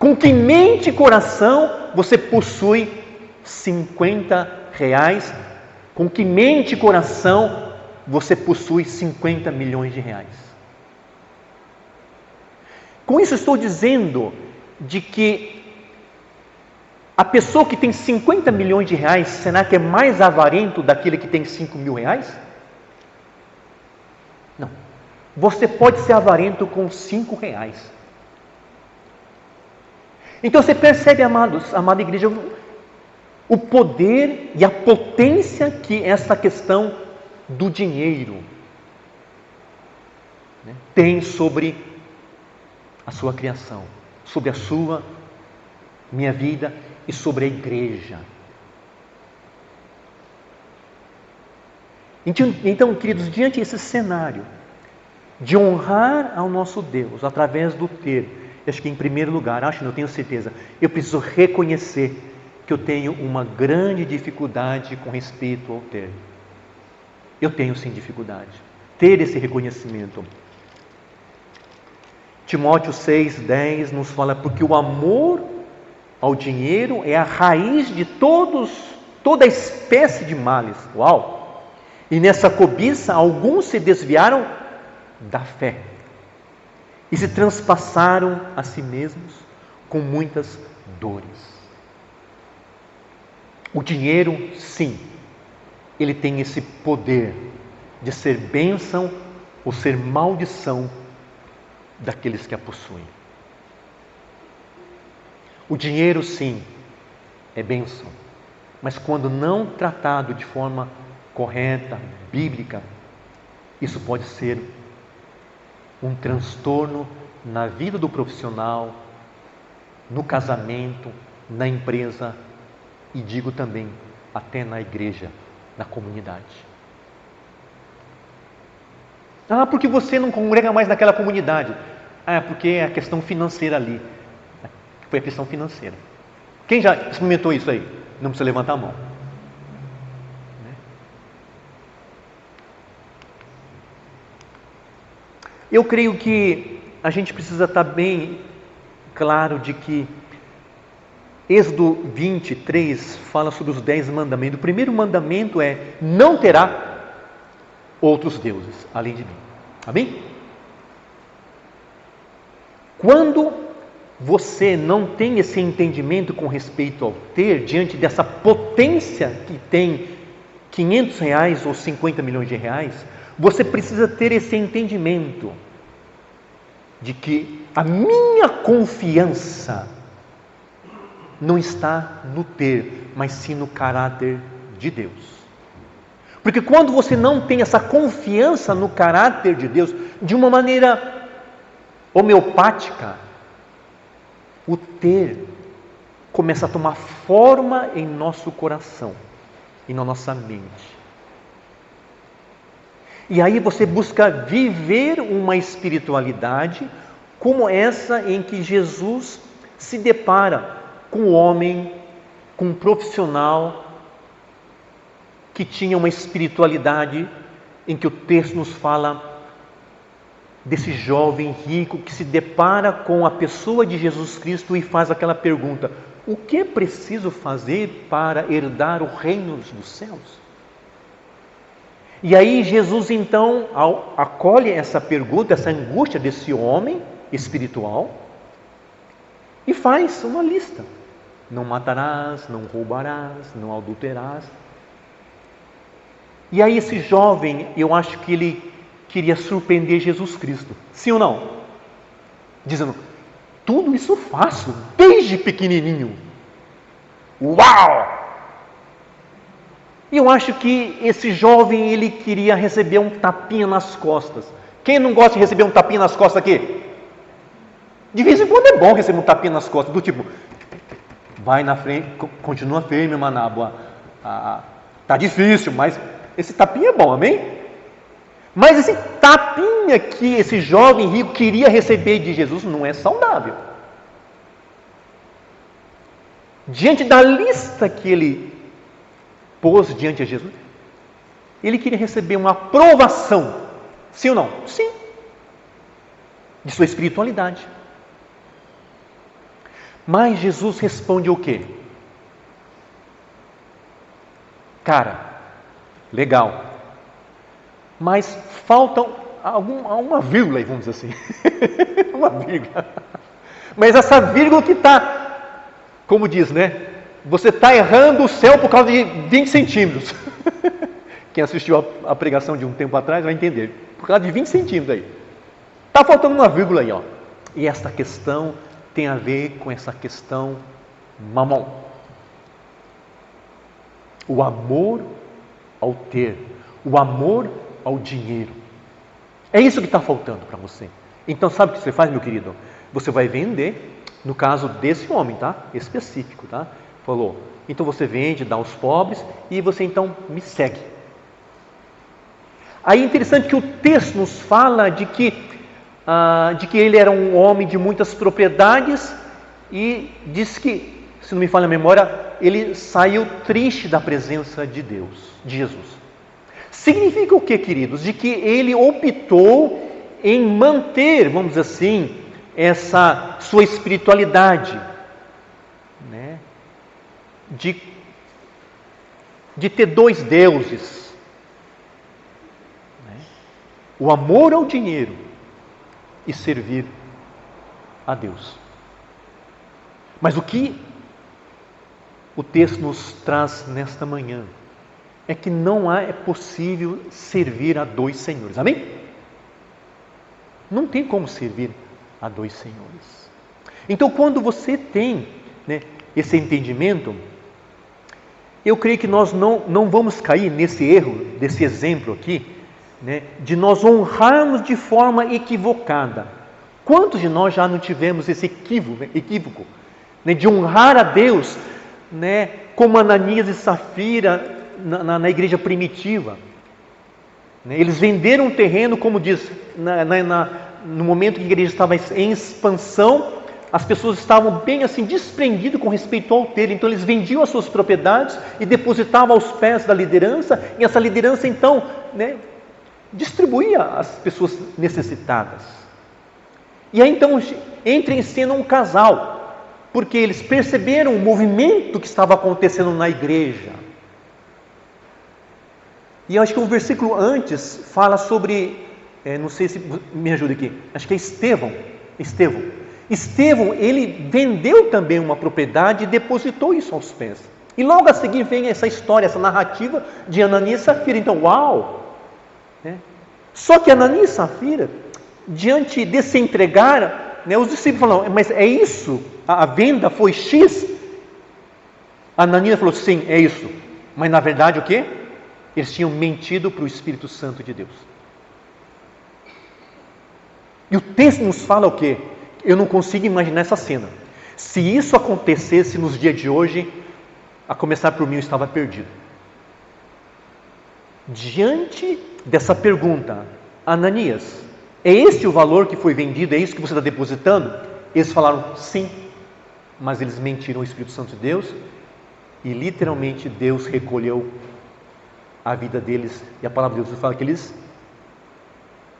Com que mente e coração você possui 50 reais? Com que mente e coração você possui 50 milhões de reais? Com isso estou dizendo de que a pessoa que tem 50 milhões de reais, será que é mais avarento daquele que tem 5 mil reais? Não. Você pode ser avarento com 5 reais. Então você percebe, amados, amada igreja, o poder e a potência que essa questão do dinheiro, né, tem sobre a sua criação, sobre a sua, minha vida e sobre a igreja. Então, queridos, diante desse cenário de honrar ao nosso Deus através do ter, acho que em primeiro lugar, não tenho certeza, eu preciso reconhecer que eu tenho uma grande dificuldade com respeito ao ter. Eu tenho sim dificuldade. Ter esse reconhecimento. Timóteo 6,10 nos fala, porque o amor ao dinheiro é a raiz de toda espécie de males. Uau! E nessa cobiça, alguns se desviaram da fé e se transpassaram a si mesmos com muitas dores. O dinheiro, sim, ele tem esse poder de ser bênção ou ser maldição daqueles que a possuem. O dinheiro, sim, é bênção, mas quando não tratado de forma correta, bíblica, isso pode ser um transtorno na vida do profissional, no casamento, na empresa e digo também até na igreja, na comunidade. Porque você não congrega mais naquela comunidade. Porque é a questão financeira ali. Foi a questão financeira. Quem já experimentou isso aí? Não precisa levantar a mão. Eu creio que a gente precisa estar bem claro de que Êxodo 23 fala sobre os 10 mandamentos. O primeiro mandamento é: não terá outros deuses além de mim. Amém? Quando você não tem esse entendimento com respeito ao ter, diante dessa potência que tem 500 reais ou 50 milhões de reais, você precisa ter esse entendimento de que a minha confiança não está no ter, mas sim no caráter de Deus. Porque quando você não tem essa confiança no caráter de Deus, de uma maneira homeopática, o ter começa a tomar forma em nosso coração e na nossa mente. E aí você busca viver uma espiritualidade como essa em que Jesus se depara com um homem, com um profissional que tinha uma espiritualidade em que o texto nos fala desse jovem rico que se depara com a pessoa de Jesus Cristo e faz aquela pergunta: o que é preciso fazer para herdar o reino dos céus? E aí Jesus então acolhe essa pergunta, essa angústia desse homem espiritual e faz uma lista: não matarás, não roubarás, não adulterarás. E aí esse jovem, eu acho que ele queria surpreender Jesus Cristo, sim ou não? Dizendo: tudo isso faço desde pequenininho. Uau! E eu acho que esse jovem, ele queria receber um tapinha nas costas. Quem não gosta de receber um tapinha nas costas aqui? De vez em quando é bom receber um tapinha nas costas, do tipo: vai na frente, continua firme, manábua. Tá difícil, mas esse tapinha é bom, amém? Mas esse tapinha que esse jovem rico queria receber de Jesus não é saudável. Diante da lista que ele pôs diante de Jesus, ele queria receber uma aprovação, sim ou não? Sim, de sua espiritualidade. Mas Jesus responde o quê? Cara, legal, mas falta uma vírgula aí, vamos dizer assim. Uma vírgula. Mas essa vírgula que está, como diz, né? Você está errando o céu por causa de 20 centímetros. Quem assistiu a pregação de um tempo atrás vai entender. Por causa de 20 centímetros aí. Está faltando uma vírgula aí, ó. E esta questão tem a ver com essa questão mamon. O amor ao ter. O amor ao dinheiro. É isso que está faltando para você. Então sabe o que você faz, meu querido? Você vai vender, no caso desse homem, tá? Específico, tá? Falou, então você vende, dá aos pobres e você então me segue. Aí é interessante que o texto nos fala de que ele era um homem de muitas propriedades e diz que, se não me falha a memória, ele saiu triste da presença de Deus, de Jesus. Significa o que, queridos? De que ele optou em manter, vamos dizer assim, essa sua espiritualidade, né? De ter dois deuses, né? O amor ao dinheiro e servir a Deus. Mas o que o texto nos traz nesta manhã é que não é possível servir a dois senhores, amém? Não tem como servir a dois senhores. Então, quando você tem, né, esse entendimento, eu creio que nós não vamos cair nesse erro, desse exemplo aqui, né, de nós honrarmos de forma equivocada. Quantos de nós já não tivemos esse equívoco, né, de honrar a Deus, né, como Ananias e Safira na igreja primitiva? Né, eles venderam um terreno, como diz, no momento que a igreja estava em expansão, as pessoas estavam bem assim desprendidas com respeito ao ter, então eles vendiam as suas propriedades e depositavam aos pés da liderança, e essa liderança então, né, distribuía às pessoas necessitadas. E aí então entra em cena um casal, porque eles perceberam o movimento que estava acontecendo na igreja. E eu acho que um versículo antes fala sobre, não sei se me ajuda aqui, acho que é Estevão, ele vendeu também uma propriedade e depositou isso aos pés. E logo a seguir vem essa história, essa narrativa de Ananias e Safira. Então, uau! Né? Só que Ananias e Safira, diante desse entregar, né, os discípulos falaram, mas é isso? A venda foi X? Ananias falou, sim, é isso. Mas na verdade o quê? Eles tinham mentido para o Espírito Santo de Deus. E o texto nos fala o quê? Eu não consigo imaginar essa cena. Se isso acontecesse nos dias de hoje, a começar por mim, eu estava perdido. Diante dessa pergunta, Ananias, é este o valor que foi vendido? É isso que você está depositando? Eles falaram sim, mas eles mentiram ao Espírito Santo de Deus e literalmente Deus recolheu a vida deles. E a palavra de Deus fala que eles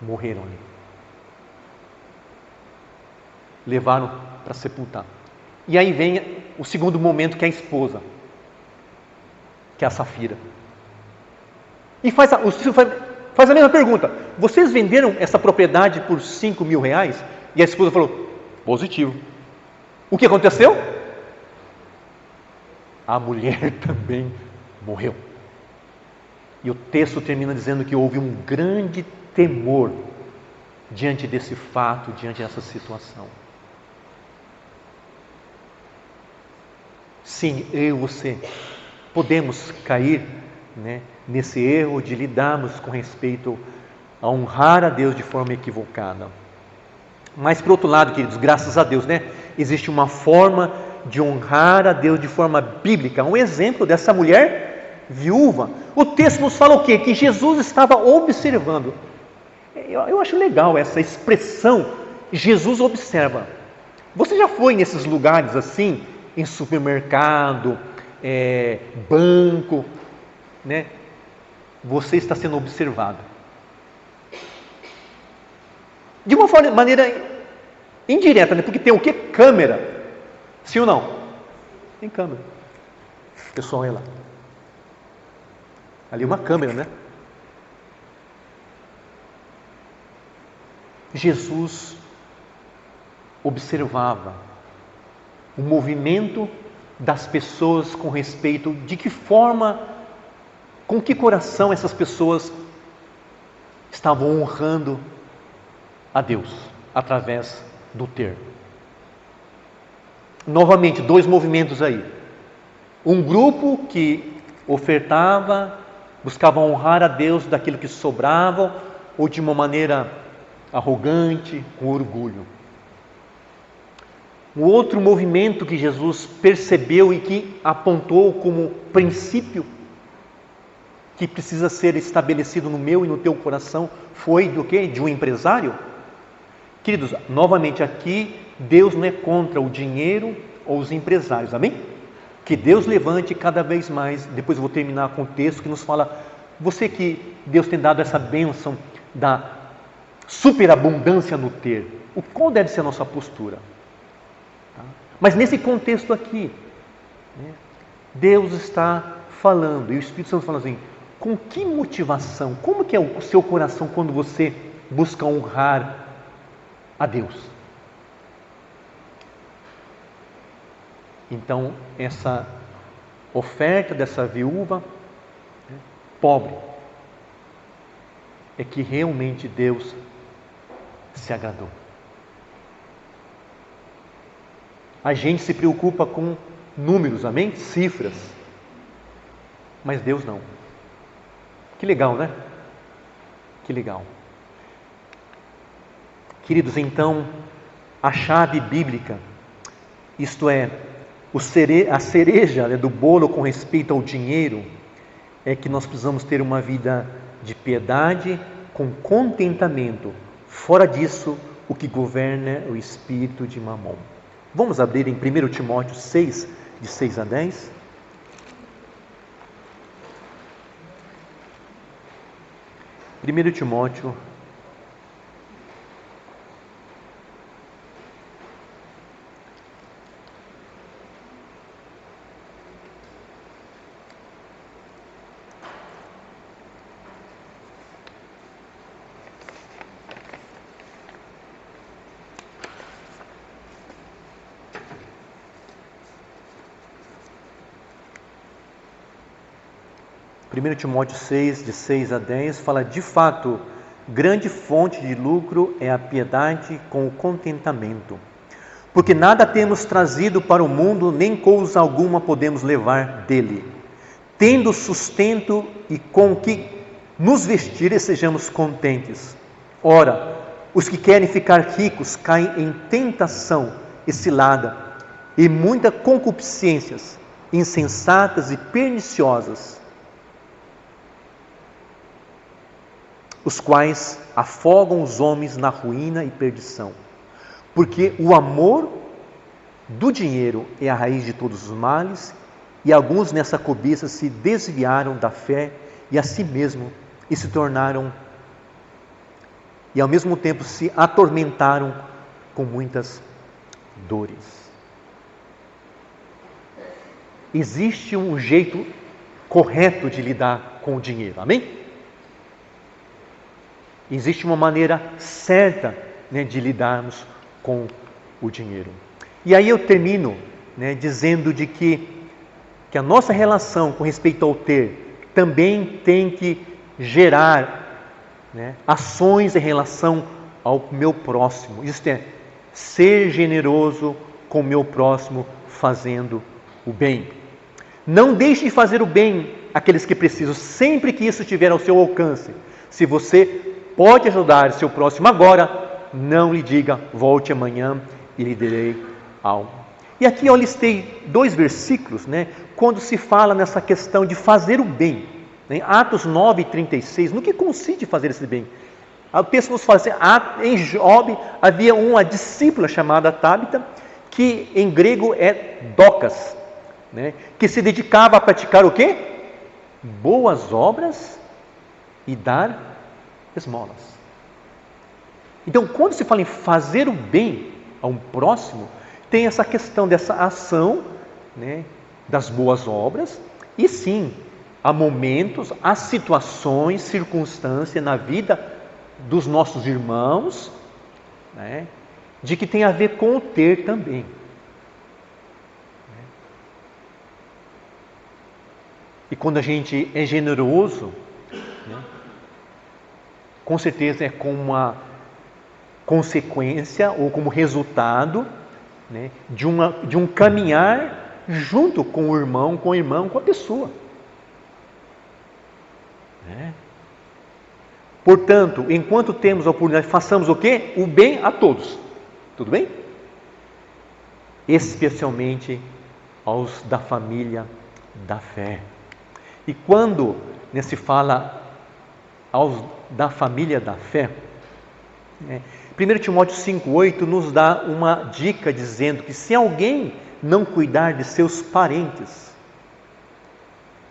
morreram ali. Levaram para sepultar. E aí vem o segundo momento, que é a esposa, que é a Safira. E faz a mesma pergunta. Vocês venderam essa propriedade por 5 mil reais? E a esposa falou, positivo. O que aconteceu? A mulher também morreu. E o texto termina dizendo que houve um grande temor diante desse fato, diante dessa situação. Sim, eu e você podemos cair, né, nesse erro de lidarmos com respeito a honrar a Deus de forma equivocada. Mas por outro lado, queridos, graças a Deus, né, existe uma forma de honrar a Deus de forma bíblica. Um exemplo dessa mulher viúva. O texto nos fala o quê? Que Jesus estava observando. Eu acho legal essa expressão, Jesus observa. Você já foi nesses lugares assim, em supermercado, banco, né? Você está sendo observado. De uma maneira indireta, né? Porque tem o quê? Câmera. Sim ou não? Tem câmera. O pessoal olha lá. Ali uma câmera, né? Jesus observava o movimento das pessoas com respeito de que forma, com que coração essas pessoas estavam honrando a Deus através do ter. Novamente, dois movimentos aí. Um grupo que ofertava, buscava honrar a Deus daquilo que sobrava, ou de uma maneira arrogante, com orgulho. Um outro movimento que Jesus percebeu e que apontou como princípio que precisa ser estabelecido no meu e no teu coração foi do quê? De um empresário? Queridos, novamente aqui, Deus não é contra o dinheiro ou os empresários, amém? Que Deus levante cada vez mais, depois eu vou terminar com o texto que nos fala, você que Deus tem dado essa bênção da superabundância no ter, qual deve ser a nossa postura? Tá? Mas nesse contexto aqui, né, Deus está falando, e o Espírito Santo fala assim, com que motivação, como que é o seu coração quando você busca honrar a Deus? Então, essa oferta dessa viúva, né, pobre, é que realmente Deus se agradou. A gente se preocupa com números, amém? Cifras. Mas Deus não. Que legal, né? Que legal. Queridos, então, a chave bíblica, isto é, a cereja, né, do bolo com respeito ao dinheiro, é que nós precisamos ter uma vida de piedade com contentamento. Fora disso, o que governa é o espírito de Mamon. Vamos abrir em 1 Timóteo 6, de 6 a 10. 1 Timóteo 1 Timóteo 6, de 6 a 10, fala, de fato, grande fonte de lucro é a piedade com o contentamento. Porque nada temos trazido para o mundo, nem coisa alguma podemos levar dele. Tendo sustento e com o que nos vestir, sejamos contentes. Ora, os que querem ficar ricos caem em tentação e cilada, e muitas concupiscências insensatas e perniciosas, os quais afogam os homens na ruína e perdição. Porque o amor do dinheiro é a raiz de todos os males, e alguns nessa cobiça se desviaram da fé e a si mesmo, e se tornaram, e ao mesmo tempo se atormentaram com muitas dores. Existe um jeito correto de lidar com o dinheiro, amém? Existe uma maneira certa, né, de lidarmos com o dinheiro. E aí eu termino, né, dizendo de que a nossa relação com respeito ao ter também tem que gerar, né, ações em relação ao meu próximo. Isto é, ser generoso com o meu próximo fazendo o bem. Não deixe de fazer o bem àqueles que precisam, sempre que isso estiver ao seu alcance. Se você pode ajudar seu próximo agora, não lhe diga, volte amanhã e lhe darei algo. E aqui eu listei 2 versículos, né, quando se fala nessa questão de fazer o bem. Né, Atos 9, 36, no que consiste fazer esse bem? O texto nos fala assim, em Jobe havia uma discípula chamada Tabita, que em grego é Docas, né, que se dedicava a praticar o quê? Boas obras e dar esmolas. Então, quando se fala em fazer o bem a um próximo, tem essa questão dessa ação, né, das boas obras, e sim, há momentos, há situações, circunstâncias na vida dos nossos irmãos, né, de que tem a ver com o ter também. E quando a gente é generoso, né, com certeza é como uma consequência ou como resultado, né, de um caminhar junto com o irmão, com a pessoa. Né? Portanto, enquanto temos a oportunidade, façamos o quê? O bem a todos. Tudo bem? Especialmente aos da família da fé. E quando se fala aos da família da fé, 1 Timóteo 5,8 nos dá uma dica dizendo que se alguém não cuidar de seus parentes,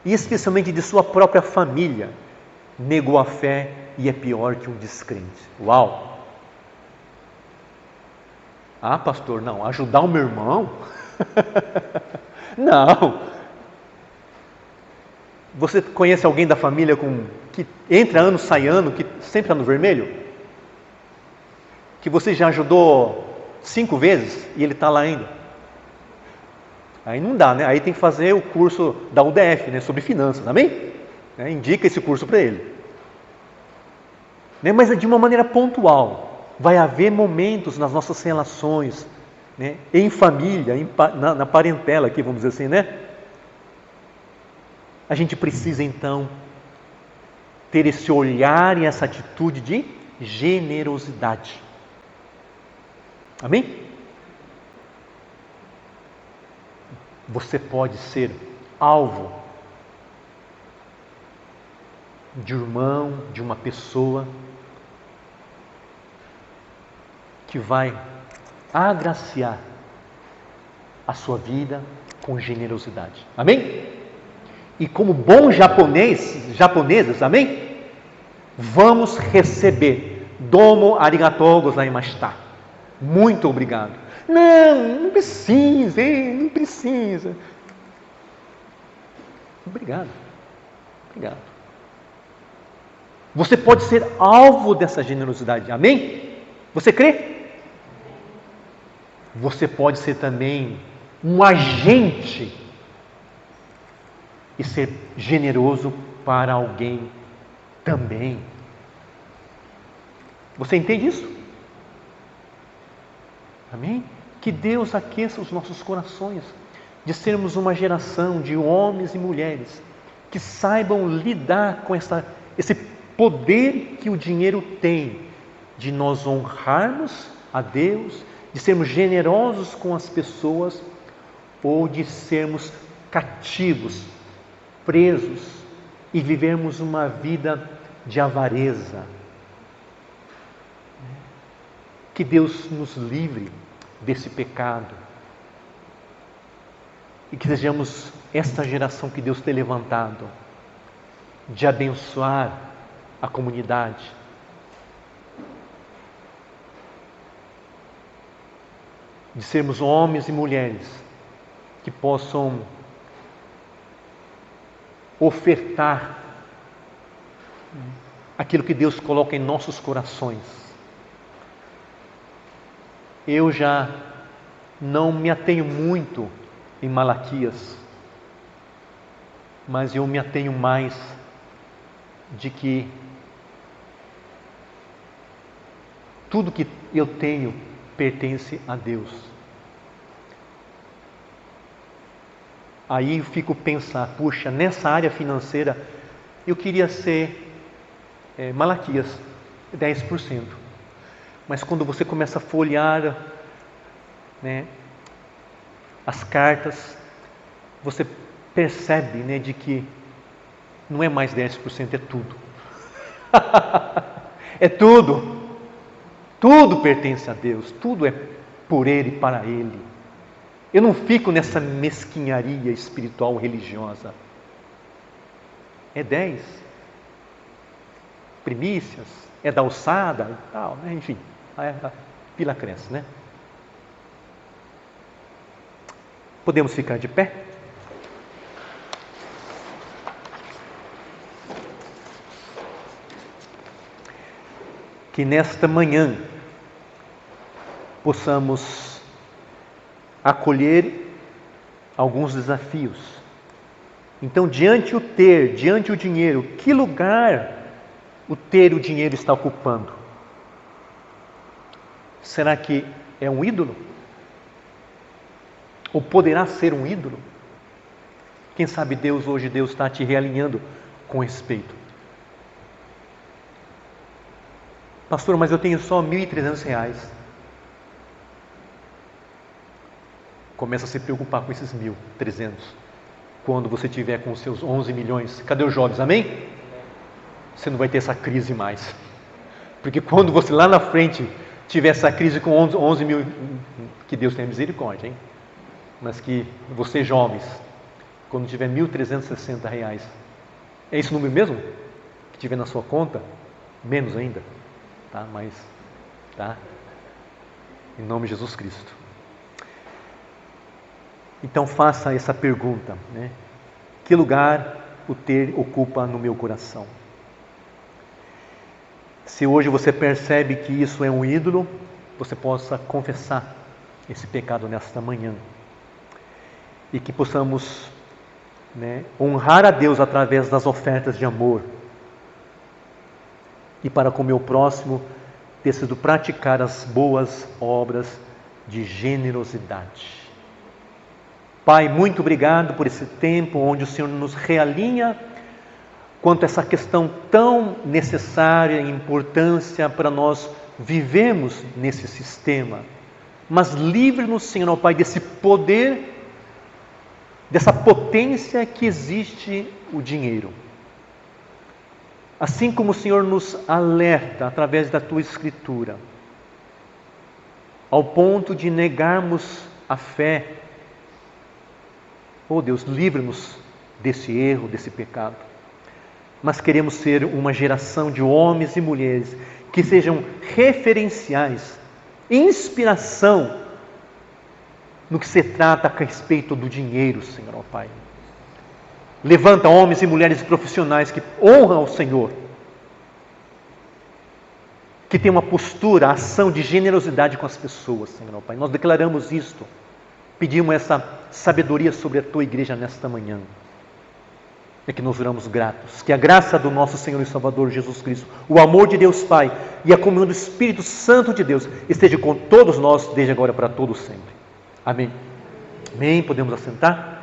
e especialmente de sua própria família, negou a fé e é pior que um descrente. Uau! Ah, pastor, não, ajudar o meu irmão? Não! Você conhece alguém da família que entra ano, sai ano, que sempre está no vermelho? Que você já ajudou 5 vezes e ele está lá ainda? Aí não dá, né? Aí tem que fazer o curso da UDF, né? Sobre finanças, amém? Indica esse curso para ele. Né? Mas é de uma maneira pontual. Vai haver momentos nas nossas relações, né? Em família, na parentela aqui, vamos dizer assim, né? A gente precisa então ter esse olhar e essa atitude de generosidade. Amém? Você pode ser alvo de um irmão, de uma pessoa que vai agraciar a sua com generosidade. Amém? E como bons japoneses, amém? Vamos receber. Domo arigatou gozaimashita. Muito obrigado. Não precisa. Obrigado. Você pode ser alvo dessa generosidade, amém? Você crê? Você pode ser também um agente e ser generoso para alguém também. Você entende isso? Amém? Que Deus aqueça os nossos corações, de sermos uma geração de homens e mulheres que saibam lidar com esse poder que o dinheiro tem, de nós honrarmos a Deus, de sermos generosos com as pessoas, ou de sermos cativos, presos e vivermos uma vida de avareza. Que Deus nos livre desse pecado e que sejamos esta geração que Deus tem levantado, de abençoar a comunidade, de sermos homens e mulheres que possam ofertar aquilo que Deus coloca em nossos corações. Eu já não me atenho muito em Malaquias, mas eu me atenho mais de que tudo que eu tenho pertence a Deus. Aí eu fico pensando, puxa, nessa área financeira eu queria ser Malaquias, 10%. Mas quando você começa a folhear, né, as cartas, você percebe, né, de que não é mais 10%, é tudo. É tudo. Tudo pertence a Deus, tudo é por Ele e para Ele. Eu não fico nessa mesquinharia espiritual religiosa. É 10. Primícias, é da alçada e tal, né? Enfim, a fila cresce, né? Podemos ficar de pé? Que nesta manhã possamos acolher alguns desafios. Então, diante o dinheiro, que lugar o ter e o dinheiro está ocupando? Será que é um ídolo? Ou poderá ser um ídolo? Quem sabe hoje Deus está te realinhando com respeito. Pastor, mas eu tenho só R$1.300. Começa a se preocupar com esses 1.300. Quando você tiver com os seus 11 milhões. Cadê os jovens? Amém? Você não vai ter essa crise mais. Porque quando você lá na frente tiver essa crise com 11 mil, que Deus tenha misericórdia, hein? Mas que vocês jovens, quando tiver R$1.360, é esse o número mesmo? Que tiver na sua conta? Menos ainda. Tá? Mas, tá? Em nome de Jesus Cristo. Então faça essa pergunta, né? Que lugar o ter ocupa no meu coração? Se hoje você percebe que isso é um ídolo, você possa confessar esse pecado nesta manhã. E que possamos, né, honrar a Deus através das ofertas de amor. E para com o meu próximo, decido praticar as boas obras de generosidade. Pai, muito obrigado por esse tempo onde o Senhor nos realinha quanto a essa questão tão necessária e importância para nós vivemos nesse sistema. Mas livre-nos, Senhor, ó Pai, desse poder, dessa potência que existe o dinheiro. Assim como o Senhor nos alerta através da Tua Escritura, ao ponto de negarmos a fé. Oh Deus, livre-nos desse erro, desse pecado. Mas queremos ser uma geração de homens e mulheres que sejam referenciais, inspiração no que se trata a respeito do dinheiro, Senhor, ó Pai. Levanta homens e mulheres profissionais que honram ao Senhor, que tem uma postura, ação de generosidade com as pessoas, Senhor, ó Pai. Nós declaramos isto, pedimos essa sabedoria sobre a Tua igreja nesta manhã. É que nós oramos gratos. Que a graça do nosso Senhor e Salvador Jesus Cristo, o amor de Deus Pai e a comunhão do Espírito Santo de Deus esteja com todos nós, desde agora para todos sempre. Amém. Amém. Podemos assentar?